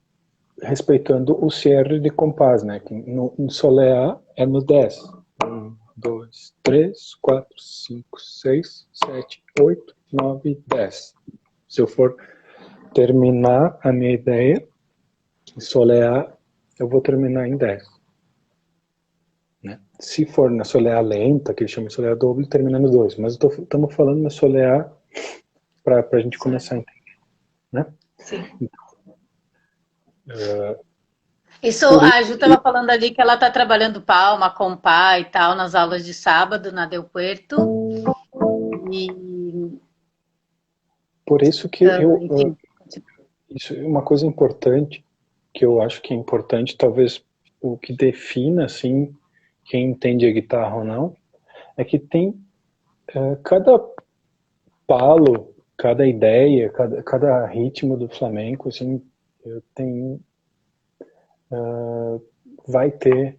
Speaker 2: respeitando o CR de compás, né? Que no solear é no 10. 1, 2, 3, 4, 5, 6, 7, 8, 9, 10. Se eu for terminar a minha ideia, solear, eu vou terminar em 10. Né? Se for na solear lenta, que eles chamam de solear dobro, termina no 2. Mas estamos falando na solear para a gente começar a entender. Né?
Speaker 1: Sim.
Speaker 2: Então,
Speaker 1: isso, a Ju estava falando ali que ela está trabalhando palma, compá e tal nas aulas de sábado na Del Puerto.
Speaker 2: Por isso que isso é uma coisa importante, que eu acho que é importante, talvez o que defina assim quem entende a guitarra ou não, é que tem cada palo, cada ideia, cada ritmo do flamenco, assim, vai ter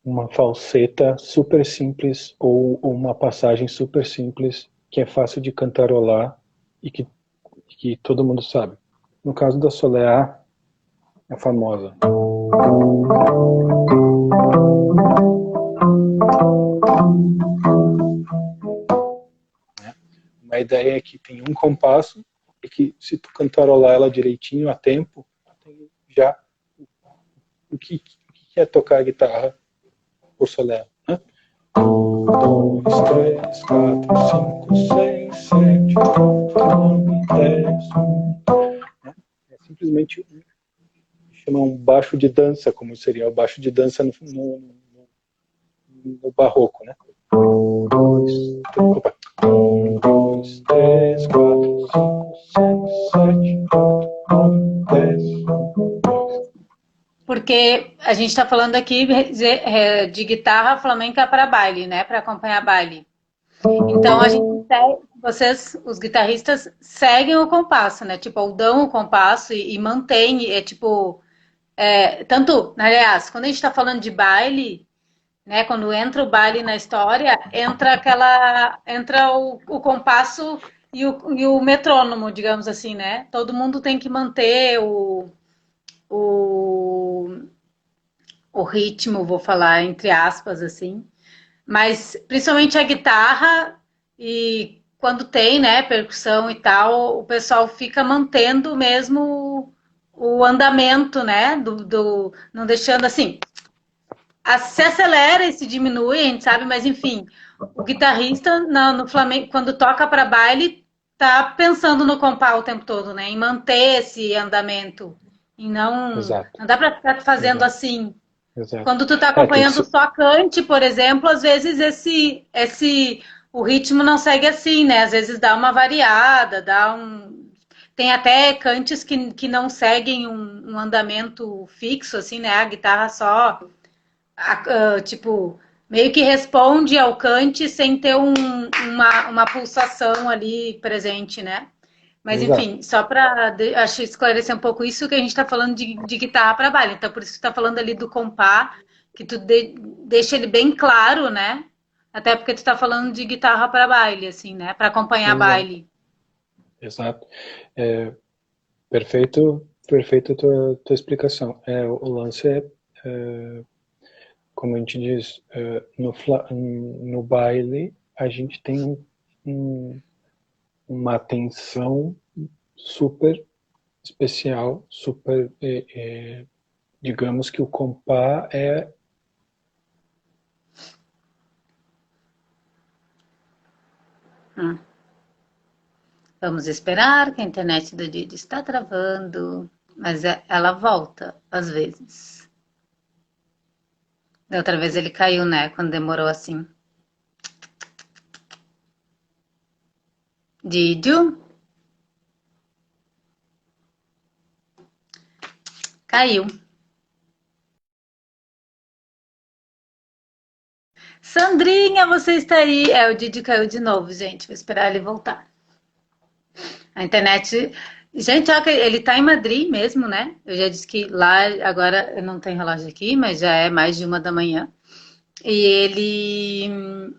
Speaker 2: uma falseta super simples ou uma passagem super simples que é fácil de cantarolar e que todo mundo sabe. No caso da Soleá, é famosa. A ideia é que tem um compasso e que se tu cantarolar ela direitinho a tempo, tem já o que é tocar a guitarra por Soleá. Né? 1, 2, 3, 4, 5, 6, 7, 8, 9, 10, 1. É simplesmente chama um baixo de dança, como seria o baixo de dança no barroco, né? 1, 2, 3, 4, 5, 6, 7, 8, 9, 10.
Speaker 1: Porque a gente está falando aqui de guitarra flamenca para baile, né? Para acompanhar baile. Então a gente segue, vocês, os guitarristas, seguem o compasso, né? Tipo, ou dão o compasso e mantém, tipo, tanto, aliás, quando a gente está falando de baile, né? Quando entra o baile na história, entra o compasso e o metrônomo, digamos assim, né? Todo mundo tem que manter o, o ritmo, vou falar entre aspas, assim. Mas principalmente a guitarra e quando tem, né, percussão e tal, o pessoal fica mantendo mesmo o andamento, né, não deixando assim, se acelera e se diminui, a gente sabe, mas enfim, o guitarrista no Flamengo, quando toca para baile, tá pensando no compás o tempo todo, né, em manter esse andamento, e
Speaker 2: Exato,
Speaker 1: não dá para ficar fazendo
Speaker 2: exato,
Speaker 1: assim.
Speaker 2: exato.
Speaker 1: Quando tu tá
Speaker 2: Tem que
Speaker 1: acompanhando
Speaker 2: ser.
Speaker 1: só cante, por exemplo, às vezes o ritmo não segue assim, né? Às vezes dá uma variada, tem até cantes que não seguem um andamento fixo, assim, né? A guitarra só, tipo, meio que responde ao cante sem ter uma pulsação ali presente, né? Mas
Speaker 2: Exato.
Speaker 1: enfim, só para acho esclarecer um pouco isso que a gente está falando de guitarra para baile. Então, por isso que está falando ali do compá, que tu deixa ele bem claro, né? Até porque tu está falando de guitarra para baile, assim, né? Para acompanhar
Speaker 2: Exato.
Speaker 1: baile.
Speaker 2: Exato. É, perfeito, perfeita a tua explicação. O lance como a gente diz, no baile, a gente tem uma atenção super especial, super, digamos que o compá é.
Speaker 1: Hum. Vamos esperar que a internet do Didi está travando, mas ela volta às vezes. Da outra vez ele caiu, né? Quando demorou assim. Didio caiu. Sandrinha, você está aí? O Didi caiu de novo, gente. Vou esperar ele voltar. A internet. Gente, ó, ele tá em Madrid mesmo, né? Eu já disse que lá, agora eu não tenho relógio aqui, mas já é mais de 1 da manhã. E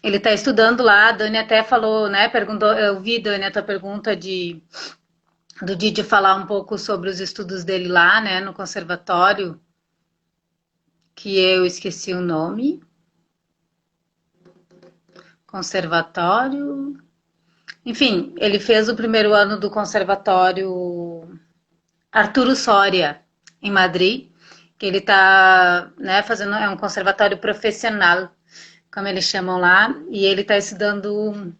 Speaker 1: ele tá estudando lá. A Dani até falou, né? Perguntou, eu vi, Dani, a tua pergunta do Didi falar um pouco sobre os estudos dele lá, né? No conservatório, que eu esqueci o nome. Conservatório. Enfim, ele fez o primeiro ano do conservatório Arturo Soria, em Madrid, que ele está, né, fazendo, é um conservatório profissional, como eles chamam lá, e ele está estudando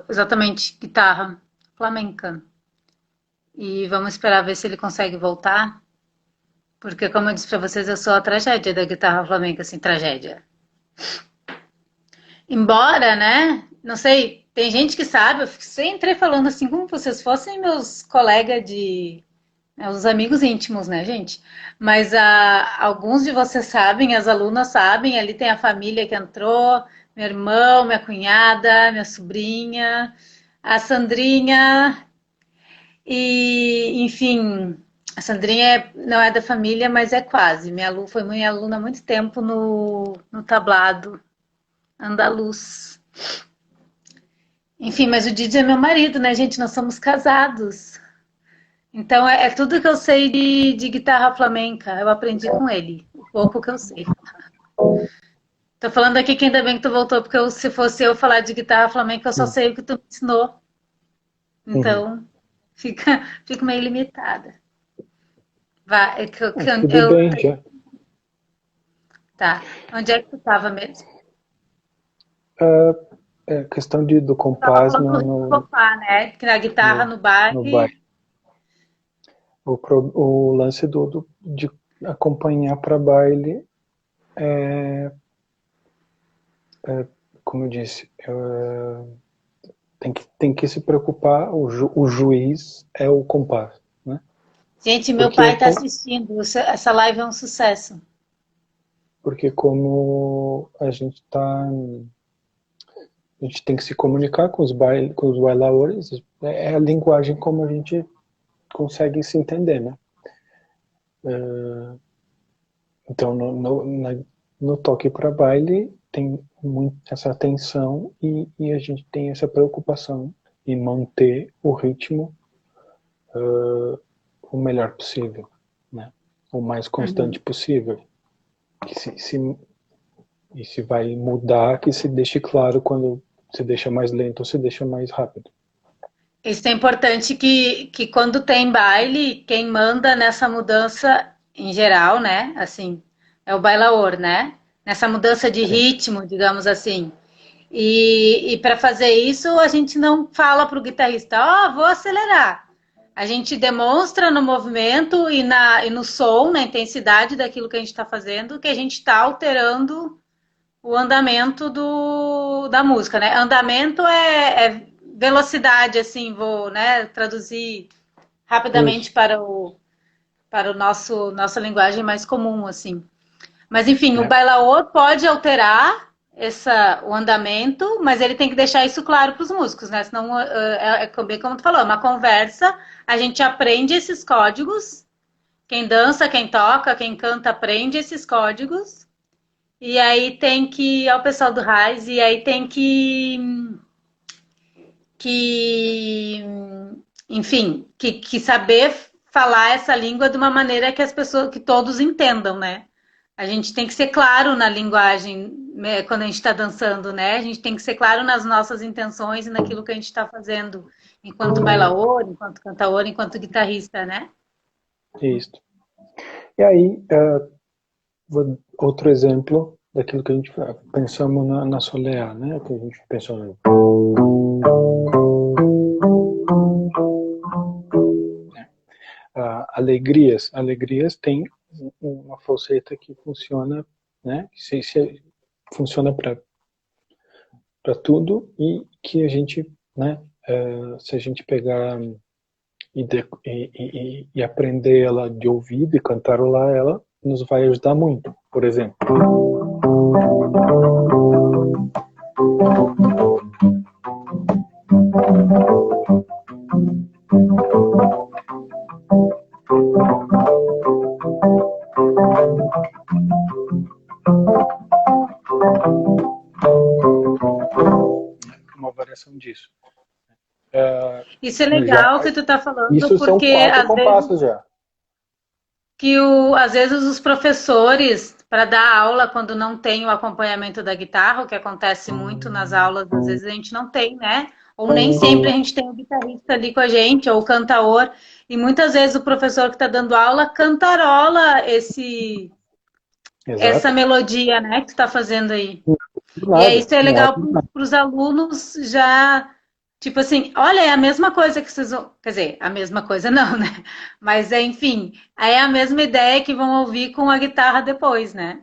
Speaker 1: exatamente guitarra flamenca. E vamos esperar ver se ele consegue voltar, porque como eu disse para vocês, eu sou a tragédia da guitarra flamenca, assim, tragédia. Embora, né, não sei, tem gente que sabe, eu sempre entrei falando assim como vocês fossem meus colegas os amigos íntimos, né, gente? Mas alguns de vocês sabem, as alunas sabem, ali tem a família que entrou, meu irmão, minha cunhada, minha sobrinha, a Sandrinha, e, enfim, a Sandrinha não é da família, mas é quase. Foi minha aluna há muito tempo no tablado andaluz. Enfim, mas o Didi é meu marido, né, gente? Nós somos casados. Então é tudo que eu sei de guitarra flamenca. Eu aprendi com ele, o pouco que eu sei. Tô falando aqui que ainda bem que tu voltou, porque se fosse eu falar de guitarra flamenca, eu só
Speaker 2: Hum,
Speaker 1: sei o que tu me ensinou.
Speaker 2: uhum.
Speaker 1: Então fico meio limitada. Vai,
Speaker 2: Tudo bem, já.
Speaker 1: Tá. Onde é que tu estava mesmo?
Speaker 2: Questão do
Speaker 1: Tu estava
Speaker 2: compás
Speaker 1: falando do Ripopá, né? Que na guitarra
Speaker 2: no,
Speaker 1: no
Speaker 2: no baile.
Speaker 1: baile.
Speaker 2: O lance de acompanhar para baile como eu disse, tem que se preocupar, o juiz é o compás, né?
Speaker 1: Gente, meu
Speaker 2: Porque,
Speaker 1: pai está assistindo. Essa live é um sucesso.
Speaker 2: porque como a gente tem que se comunicar com com os bailadores, é a linguagem como a gente consegue se entender, né? Então, no toque para baile tem muito essa atenção e a gente tem essa preocupação em manter o ritmo o melhor possível, né? O mais constante
Speaker 1: Uhum.
Speaker 2: possível. Que e se vai mudar, que se deixe claro quando se deixa mais lento ou se deixa mais rápido.
Speaker 1: Isso é importante que quando tem baile, quem manda nessa mudança em geral, né? Assim, é o bailaor, né? Nessa mudança de
Speaker 2: Sim.
Speaker 1: ritmo, digamos assim. E para fazer isso, a gente não fala para o guitarrista, ó, vou acelerar. A gente demonstra no movimento e no som, na intensidade daquilo que a gente está fazendo, que a gente está alterando o andamento da música, né? Andamento é velocidade, assim, vou, né, traduzir rapidamente
Speaker 2: Isso.
Speaker 1: para o nossa linguagem mais comum, assim. Mas enfim, o
Speaker 2: É,
Speaker 1: bailaor pode alterar o andamento, mas ele tem que deixar isso claro para os músicos, né? Senão, bem como tu falou, é uma conversa, a gente aprende esses códigos, quem dança, quem toca, quem canta aprende esses códigos, e aí tem que, ao pessoal do Raiz, e aí tem que enfim, que saber falar essa língua de uma maneira que as pessoas, que todos entendam, né? A gente tem que ser claro na linguagem, né, quando a gente está dançando, né? A gente tem que ser claro nas nossas intenções e naquilo que a gente está fazendo, enquanto bailaor, enquanto cantaor, enquanto guitarrista, né?
Speaker 2: isso. E aí, outro exemplo daquilo que a gente pensamos na Soleá, né? Que a gente pensou alegrias. Alegrias tem uma falseta que funciona, né? Se funciona para tudo e que a gente, né? Se a gente pegar e aprender ela de ouvido e cantarolar ela, nos vai ajudar muito. Por exemplo, uma variação disso.
Speaker 1: Isso é
Speaker 2: Já,
Speaker 1: legal que tu tá falando,
Speaker 2: isso são
Speaker 1: porque
Speaker 2: quatro compassos já.
Speaker 1: às vezes os professores, para dar aula quando não tem o acompanhamento da guitarra, o que acontece muito nas aulas, às vezes a gente não tem, né? Ou nem sempre a gente tem o guitarrista ali com a gente, ou o cantaor, e muitas vezes o professor que está dando aula cantarola essa
Speaker 2: Exato.
Speaker 1: melodia, né, que tu está fazendo aí. E aí
Speaker 2: Nada,
Speaker 1: isso é
Speaker 2: não
Speaker 1: legal
Speaker 2: abre nada.
Speaker 1: para os alunos já, tipo assim, olha, é a mesma coisa que vocês vão. Quer dizer, a mesma coisa não, né? Mas é, enfim, aí é a mesma ideia que vão ouvir com a guitarra depois, né?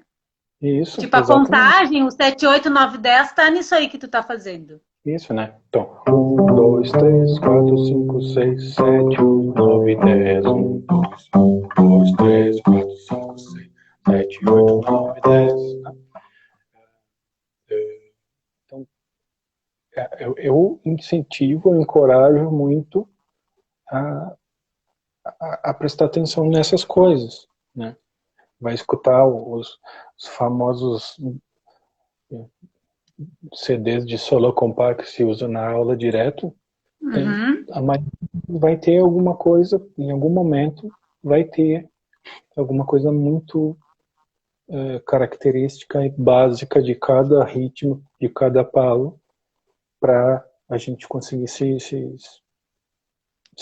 Speaker 2: Isso,
Speaker 1: Tipo, a
Speaker 2: exatamente.
Speaker 1: contagem, o 7, 8, 9, 10, tá nisso aí que tu tá fazendo.
Speaker 2: Isso, né? Então, 1, 2, 3, 4, 5, 6, 7, 8, 9, 10. 1, 2, 3, 4, 5, 6, 7, 8, 9, 10. Então, eu incentivo, eu encorajo muito a, a prestar atenção nessas coisas, né? Vai escutar os famosos CDs de solo compact que se usa na aula direto.
Speaker 1: Uhum.
Speaker 2: A maioria vai ter alguma coisa, em algum momento, vai ter alguma coisa muito característica e básica de cada ritmo, de cada palo, para a gente conseguir se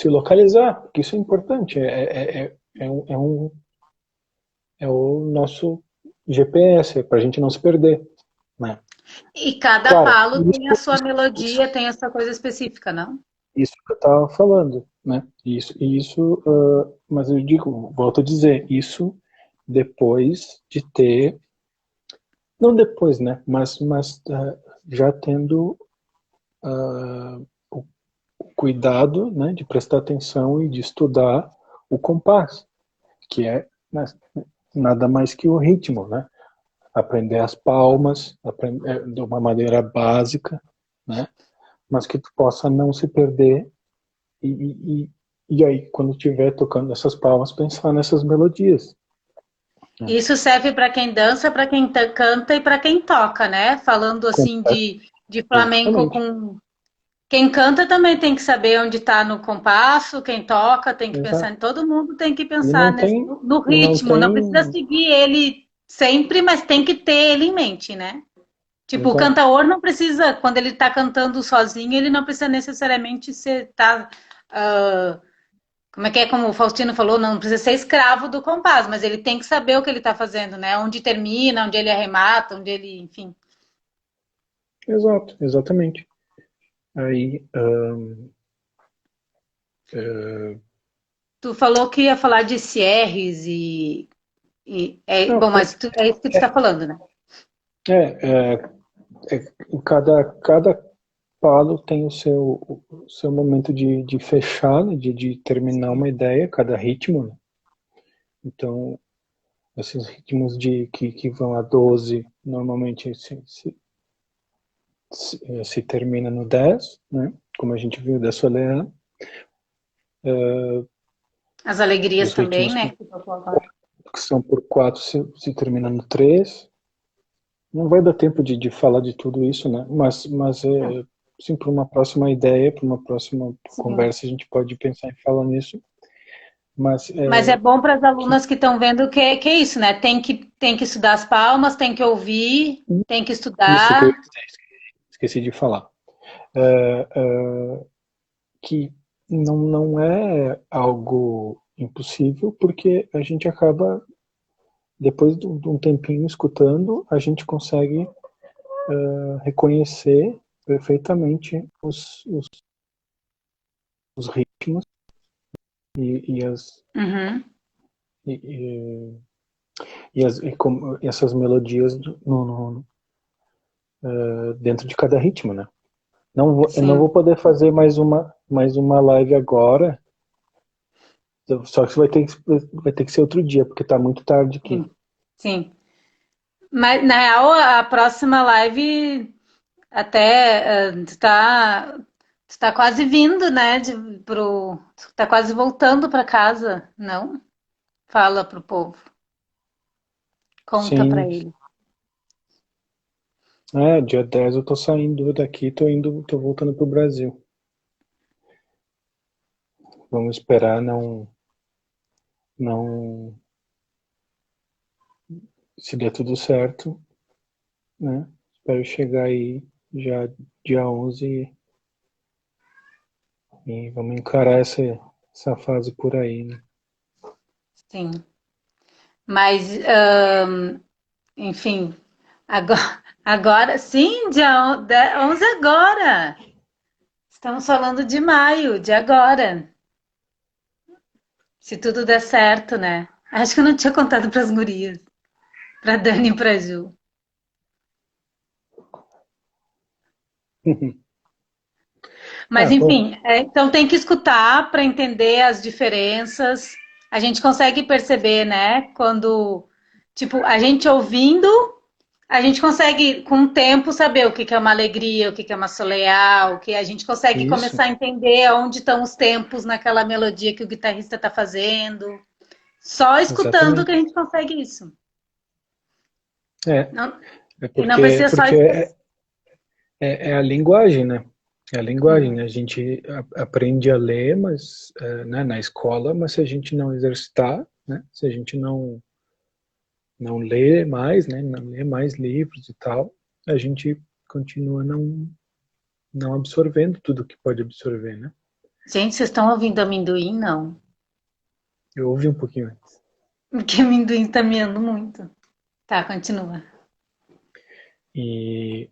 Speaker 2: localizar, porque isso é importante. É o nosso GPS, para a gente não se perder, né?
Speaker 1: E cada
Speaker 2: Claro,
Speaker 1: palo tem a sua melodia, tem a sua coisa específica, não?
Speaker 2: isso que eu estava falando, né? Isso, mas eu digo, volto a dizer, isso depois de ter, não depois, né? Mas já tendo o cuidado, né, de prestar atenção e de estudar o compasso, que é, né, nada mais que o ritmo, né? Aprender as palmas, aprender de uma maneira básica, né? Mas que tu possa não se perder e, e aí, quando estiver tocando essas palmas, pensar nessas melodias. Né?
Speaker 1: Isso serve para quem dança, para quem canta e para quem toca, né? Falando assim de flamenco
Speaker 2: Completamente.
Speaker 1: com. Quem canta também tem que saber onde está no compasso, quem toca tem que pensar em
Speaker 2: Exato.
Speaker 1: todo mundo, tem que
Speaker 2: E
Speaker 1: pensar
Speaker 2: não tem,
Speaker 1: no
Speaker 2: e não
Speaker 1: ritmo, não precisa
Speaker 2: tem,
Speaker 1: seguir ele sempre, mas tem que ter ele em mente, né? Tipo, o
Speaker 2: exato.
Speaker 1: cantaor não precisa, quando ele está cantando sozinho, ele não precisa necessariamente ser, como é, como o Faustino falou, não precisa ser escravo do compasso, mas ele tem que saber o que ele está fazendo, né? Onde termina, onde ele arremata, onde ele, enfim.
Speaker 2: Exato, exatamente. Aí,
Speaker 1: Tu falou que ia falar de CRs
Speaker 2: não,
Speaker 1: bom, mas é isso que tu está falando, né?
Speaker 2: é, é, cada palo tem o seu momento de fechar, né, de terminar uma ideia, cada ritmo. Né? Então, esses ritmos que vão a 12 normalmente se termina no 10, né? Como a gente viu da Soleá.
Speaker 1: As alegrias
Speaker 2: Os
Speaker 1: também,
Speaker 2: ritmos
Speaker 1: né?
Speaker 2: que são por 4 se termina no 3. Não vai dar tempo de falar de tudo isso, né? Mas sim, para uma próxima ideia, para uma próxima
Speaker 1: Sim.
Speaker 2: conversa, a gente pode pensar em falar nisso. Mas
Speaker 1: Mas é bom para as
Speaker 2: que
Speaker 1: alunas que estão vendo que é isso, né? Tem que estudar as palmas, tem que ouvir, tem que
Speaker 2: isso que eu
Speaker 1: estudar.
Speaker 2: esqueci de falar. É, que não é algo impossível, porque a gente acaba, depois de um tempinho escutando, a gente consegue reconhecer perfeitamente os ritmos e, e as,
Speaker 1: Uhum.
Speaker 2: e, e, e essas melodias dentro de cada ritmo, né? Eu não
Speaker 1: Sim,
Speaker 2: vou poder fazer mais uma live agora, só que vai ter que ser outro dia, porque tá muito tarde aqui.
Speaker 1: sim, sim. Mas na real, a próxima live até está quase vindo, né? Tá quase voltando para casa, não? Fala pro povo, conta para
Speaker 2: Sim,
Speaker 1: ele.
Speaker 2: dia 10 eu tô saindo daqui, tô voltando pro Brasil. Vamos esperar não, se der tudo certo, né? Espero chegar aí já dia 11 e vamos encarar essa fase por aí, né?
Speaker 1: Sim. Mas, enfim, agora sim, dia 11 agora. Estamos falando de maio, de agora. Se tudo der certo, né? Acho que eu não tinha contado para as gurias, para Dani e para Ju. Mas,
Speaker 2: Bom,
Speaker 1: enfim, então tem que escutar para entender as diferenças. A gente consegue perceber, né? Quando, tipo, a gente ouvindo, a gente consegue, com o tempo, saber o que é uma alegria, o que é uma soleá, o que a gente consegue
Speaker 2: isso,
Speaker 1: começar a entender onde estão os tempos naquela melodia que o guitarrista está fazendo. Só escutando que a
Speaker 2: exatamente.
Speaker 1: gente consegue isso.
Speaker 2: É,
Speaker 1: Não,
Speaker 2: é
Speaker 1: e não precisa só
Speaker 2: porque
Speaker 1: escutar.
Speaker 2: é a linguagem, né? É a linguagem,
Speaker 1: Uhum.
Speaker 2: né? A gente aprende a ler, mas, né, na escola, mas se a gente não exercitar, né? Se a gente não lê mais, né? Não lê mais livros e tal, a gente continua não absorvendo tudo que pode absorver, né?
Speaker 1: Gente, vocês estão ouvindo amendoim? Não.
Speaker 2: Eu ouvi um pouquinho antes.
Speaker 1: Porque amendoim está miando muito. Tá, continua.
Speaker 2: E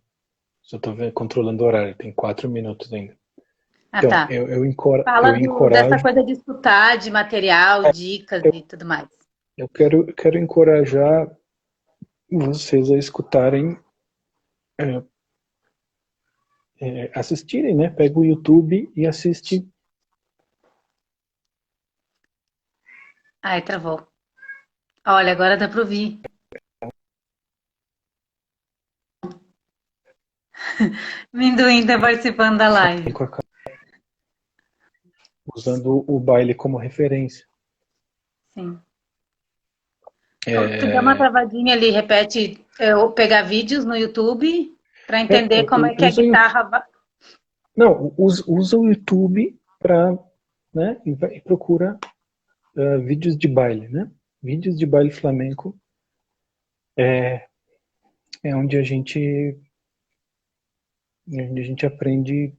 Speaker 2: só estou controlando o horário, tem 4 minutos ainda.
Speaker 1: Ah,
Speaker 2: Então,
Speaker 1: tá.
Speaker 2: eu
Speaker 1: Fala dessa
Speaker 2: encorajo,
Speaker 1: coisa de escutar, de material, dicas
Speaker 2: eu,
Speaker 1: e tudo mais.
Speaker 2: eu quero encorajar vocês a escutarem, é, assistirem, né? Pega o YouTube e assiste.
Speaker 1: Ai, travou. Olha, agora dá para ouvir. Minduim tá participando da live.
Speaker 2: Usando o baile como referência.
Speaker 1: Sim. Tu dá uma
Speaker 2: É,
Speaker 1: travadinha ali, repete, eu pegar vídeos no YouTube para entender como é que a
Speaker 2: usa,
Speaker 1: guitarra.
Speaker 2: não, usa o YouTube para, né, e procura vídeos de baile, né? Vídeos de baile flamenco é onde a gente aprende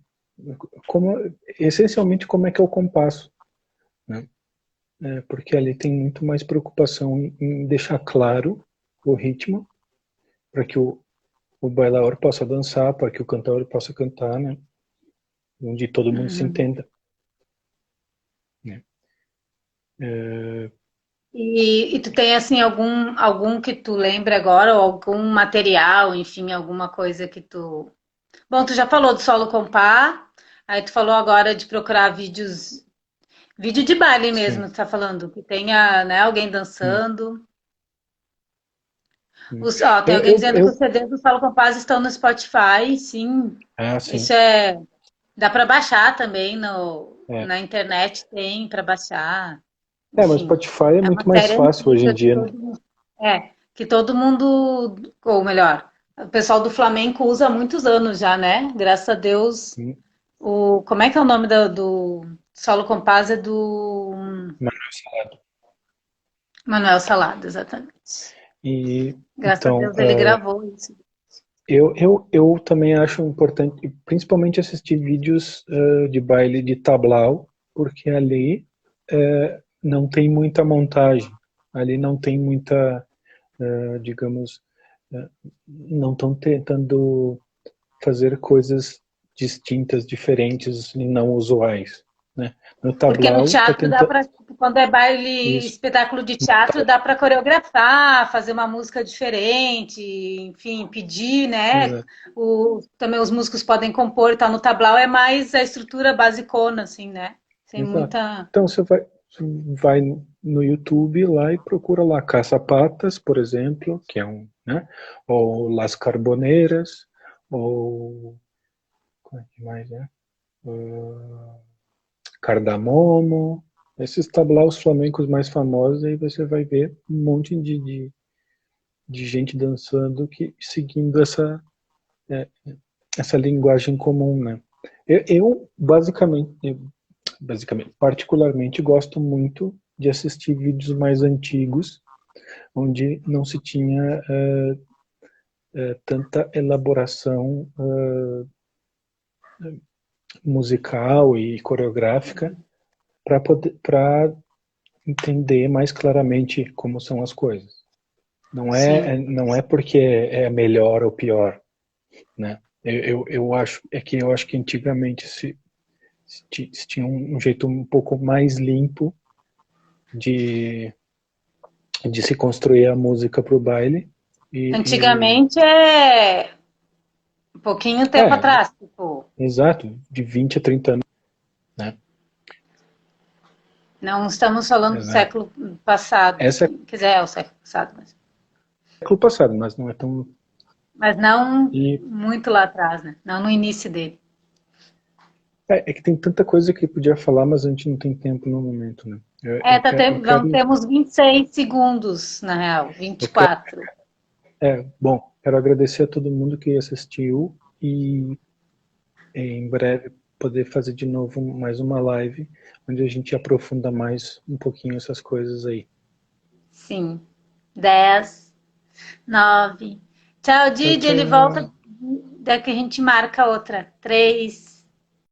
Speaker 2: como, essencialmente como é que é o compasso, né? Porque ali tem muito mais preocupação em deixar claro o ritmo para que o bailador possa dançar, para que o cantor possa cantar, né? Onde todo mundo se
Speaker 1: Uhum.
Speaker 2: entenda, né? É,
Speaker 1: E tu tem assim algum que tu lembra agora, ou algum material, enfim, alguma coisa que tu. Bom, tu já falou do solo compá, aí tu falou agora de procurar vídeos, vídeo de baile mesmo,
Speaker 2: sim,
Speaker 1: tu tá falando, que tenha, né, alguém
Speaker 2: sim,
Speaker 1: dançando.
Speaker 2: sim.
Speaker 1: Tem
Speaker 2: Eu,
Speaker 1: alguém
Speaker 2: eu,
Speaker 1: dizendo que os
Speaker 2: eu,
Speaker 1: CDs do Solo Compás estão no Spotify, sim.
Speaker 2: sim,
Speaker 1: Isso é. Dá para baixar também
Speaker 2: é.
Speaker 1: na internet, tem para baixar.
Speaker 2: Mas
Speaker 1: Enfim,
Speaker 2: Spotify é
Speaker 1: é uma
Speaker 2: muito mais
Speaker 1: série
Speaker 2: fácil hoje em
Speaker 1: antiga
Speaker 2: dia, né?
Speaker 1: que todo mundo, ou melhor, o pessoal do Flamenco usa há muitos anos já, né? Graças a Deus.
Speaker 2: Sim.
Speaker 1: Como é que é o nome do Solo Compás? É do
Speaker 2: Manuel Salado.
Speaker 1: Manuel Salado, exatamente.
Speaker 2: E,
Speaker 1: Graças a
Speaker 2: então,
Speaker 1: Deus ele gravou isso.
Speaker 2: eu também acho importante, principalmente assistir vídeos de baile de tablau, porque ali não tem muita montagem, ali não tem muita, digamos, eh, não estão tentando fazer coisas distintas, diferentes e não usuais, né? No
Speaker 1: Porque no
Speaker 2: tablau tá
Speaker 1: teatro dá
Speaker 2: tentando
Speaker 1: para, quando é baile,
Speaker 2: isso.
Speaker 1: espetáculo de teatro, dá para coreografar, fazer uma música diferente, enfim, pedir, né?
Speaker 2: Exato.
Speaker 1: Também os músicos podem compor e tal. No tablao é mais a estrutura basicona, assim, né? Sem
Speaker 2: Exato.
Speaker 1: muita.
Speaker 2: Então você vai no YouTube lá e procura lá Caça-Patas, por exemplo, que é né? Ou Las Carboneiras, ou como é que mais é? Uh, Cardamomo, esses tablaos flamencos mais famosos, aí você vai ver um monte de gente dançando seguindo é, essa linguagem comum, né? Eu basicamente, particularmente gosto muito de assistir vídeos mais antigos, onde não se tinha tanta elaboração musical e coreográfica para entender mais claramente como são as coisas.
Speaker 1: Sim.
Speaker 2: Não é porque é melhor ou pior, né? Eu acho que antigamente se tinha um jeito um pouco mais limpo de se construir a música para o baile. E,
Speaker 1: Antigamente é um pouquinho tempo
Speaker 2: é,
Speaker 1: atrás, tipo,
Speaker 2: exato, de 20 a 30 anos, né?
Speaker 1: não estamos falando do
Speaker 2: Exato.
Speaker 1: século passado,
Speaker 2: Essa é
Speaker 1: assim, quiser é o século passado,
Speaker 2: século passado, mas não é tão.
Speaker 1: mas não
Speaker 2: E
Speaker 1: muito lá atrás, né? Não no início dele.
Speaker 2: é que tem tanta coisa que podia falar, mas a gente não tem tempo no momento, né?
Speaker 1: Temos 26 segundos, na real,
Speaker 2: Eu quero,
Speaker 1: 24.
Speaker 2: bom, quero agradecer a todo mundo que assistiu e em breve poder fazer de novo mais uma live onde a gente aprofunda mais um pouquinho essas coisas aí.
Speaker 1: Sim. 10, 9. Tchau,
Speaker 2: Tchau,
Speaker 1: Didi. Ele volta
Speaker 2: tchau.
Speaker 1: daqui a gente marca outra. 3.